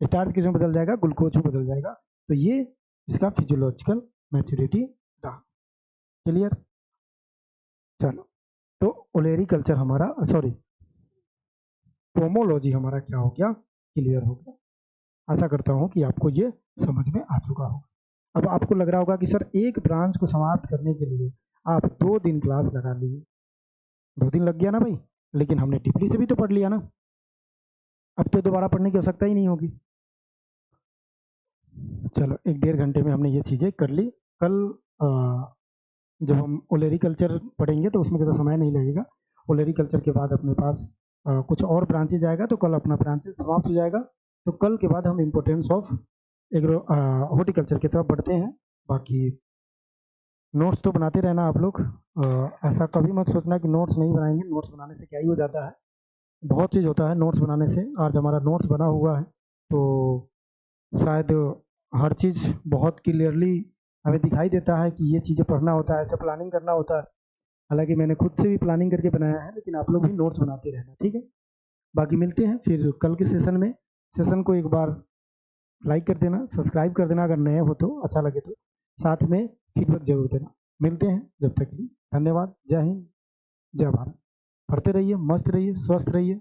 S1: स्टार्च किस में बदल जाएगा, ग्लूकोज में बदल जाएगा। तो ये इसका फिजियोलॉजिकल मैच्योरिटी रहा। क्लियर, चलो, तो ओलेरी कल्चर हमारा, सॉरी, पोमोलॉजी हमारा क्या हो गया, क्लियर हो गया। आशा करता हूँ कि आपको ये समझ में आ चुका होगा। अब आपको लग रहा होगा कि सर एक ब्रांच को समाप्त करने के लिए आप 2 दिन क्लास लगा लिए, 2 दिन लग गया ना भाई, लेकिन हमने टिप्पणी से भी तो पढ़ लिया ना, अब तो दोबारा पढ़ने की आवश्यकता ही नहीं होगी। चलो, 1-1.5 घंटे में हमने ये चीज़ें कर ली। कल जब हम ओलेरी कल्चर पढ़ेंगे तो उसमें ज़्यादा समय नहीं लगेगा। ओलेरी कल्चर के बाद अपने पास कुछ और ब्रांचेज आएगा, तो कल अपना ब्रांचेज समाप्त हो जाएगा। तो कल के बाद हम इम्पोर्टेंस ऑफ एग्रो हॉर्टिकल्चर की तरफ बढ़ते हैं। बाकी नोट्स तो बनाते रहना आप लोग, ऐसा कभी मत सोचना कि नोट्स नहीं बनाएंगे। नोट्स बनाने से क्या ही हो जाता है, बहुत चीज़ होता है नोट्स बनाने से। आज हमारा नोट्स बना हुआ है तो शायद हर चीज़ बहुत क्लियरली हमें दिखाई देता है कि ये चीज़ें पढ़ना होता है, ऐसे प्लानिंग करना होता है। हालांकि मैंने खुद से भी प्लानिंग करके बनाया है, लेकिन आप लोग भी नोट्स बनाते रहना, ठीक है। बाकी मिलते हैं फिर कल के सेशन में। सेशन को एक बार लाइक कर देना, सब्सक्राइब कर देना अगर नए हो तो, अच्छा लगे तो, साथ में फीडबैक जरूर देना। मिलते हैं, जब तक के लिए धन्यवाद। जय हिंद, जय भारत। पढ़ते रहिए, मस्त रहिए, स्वस्थ रहिए।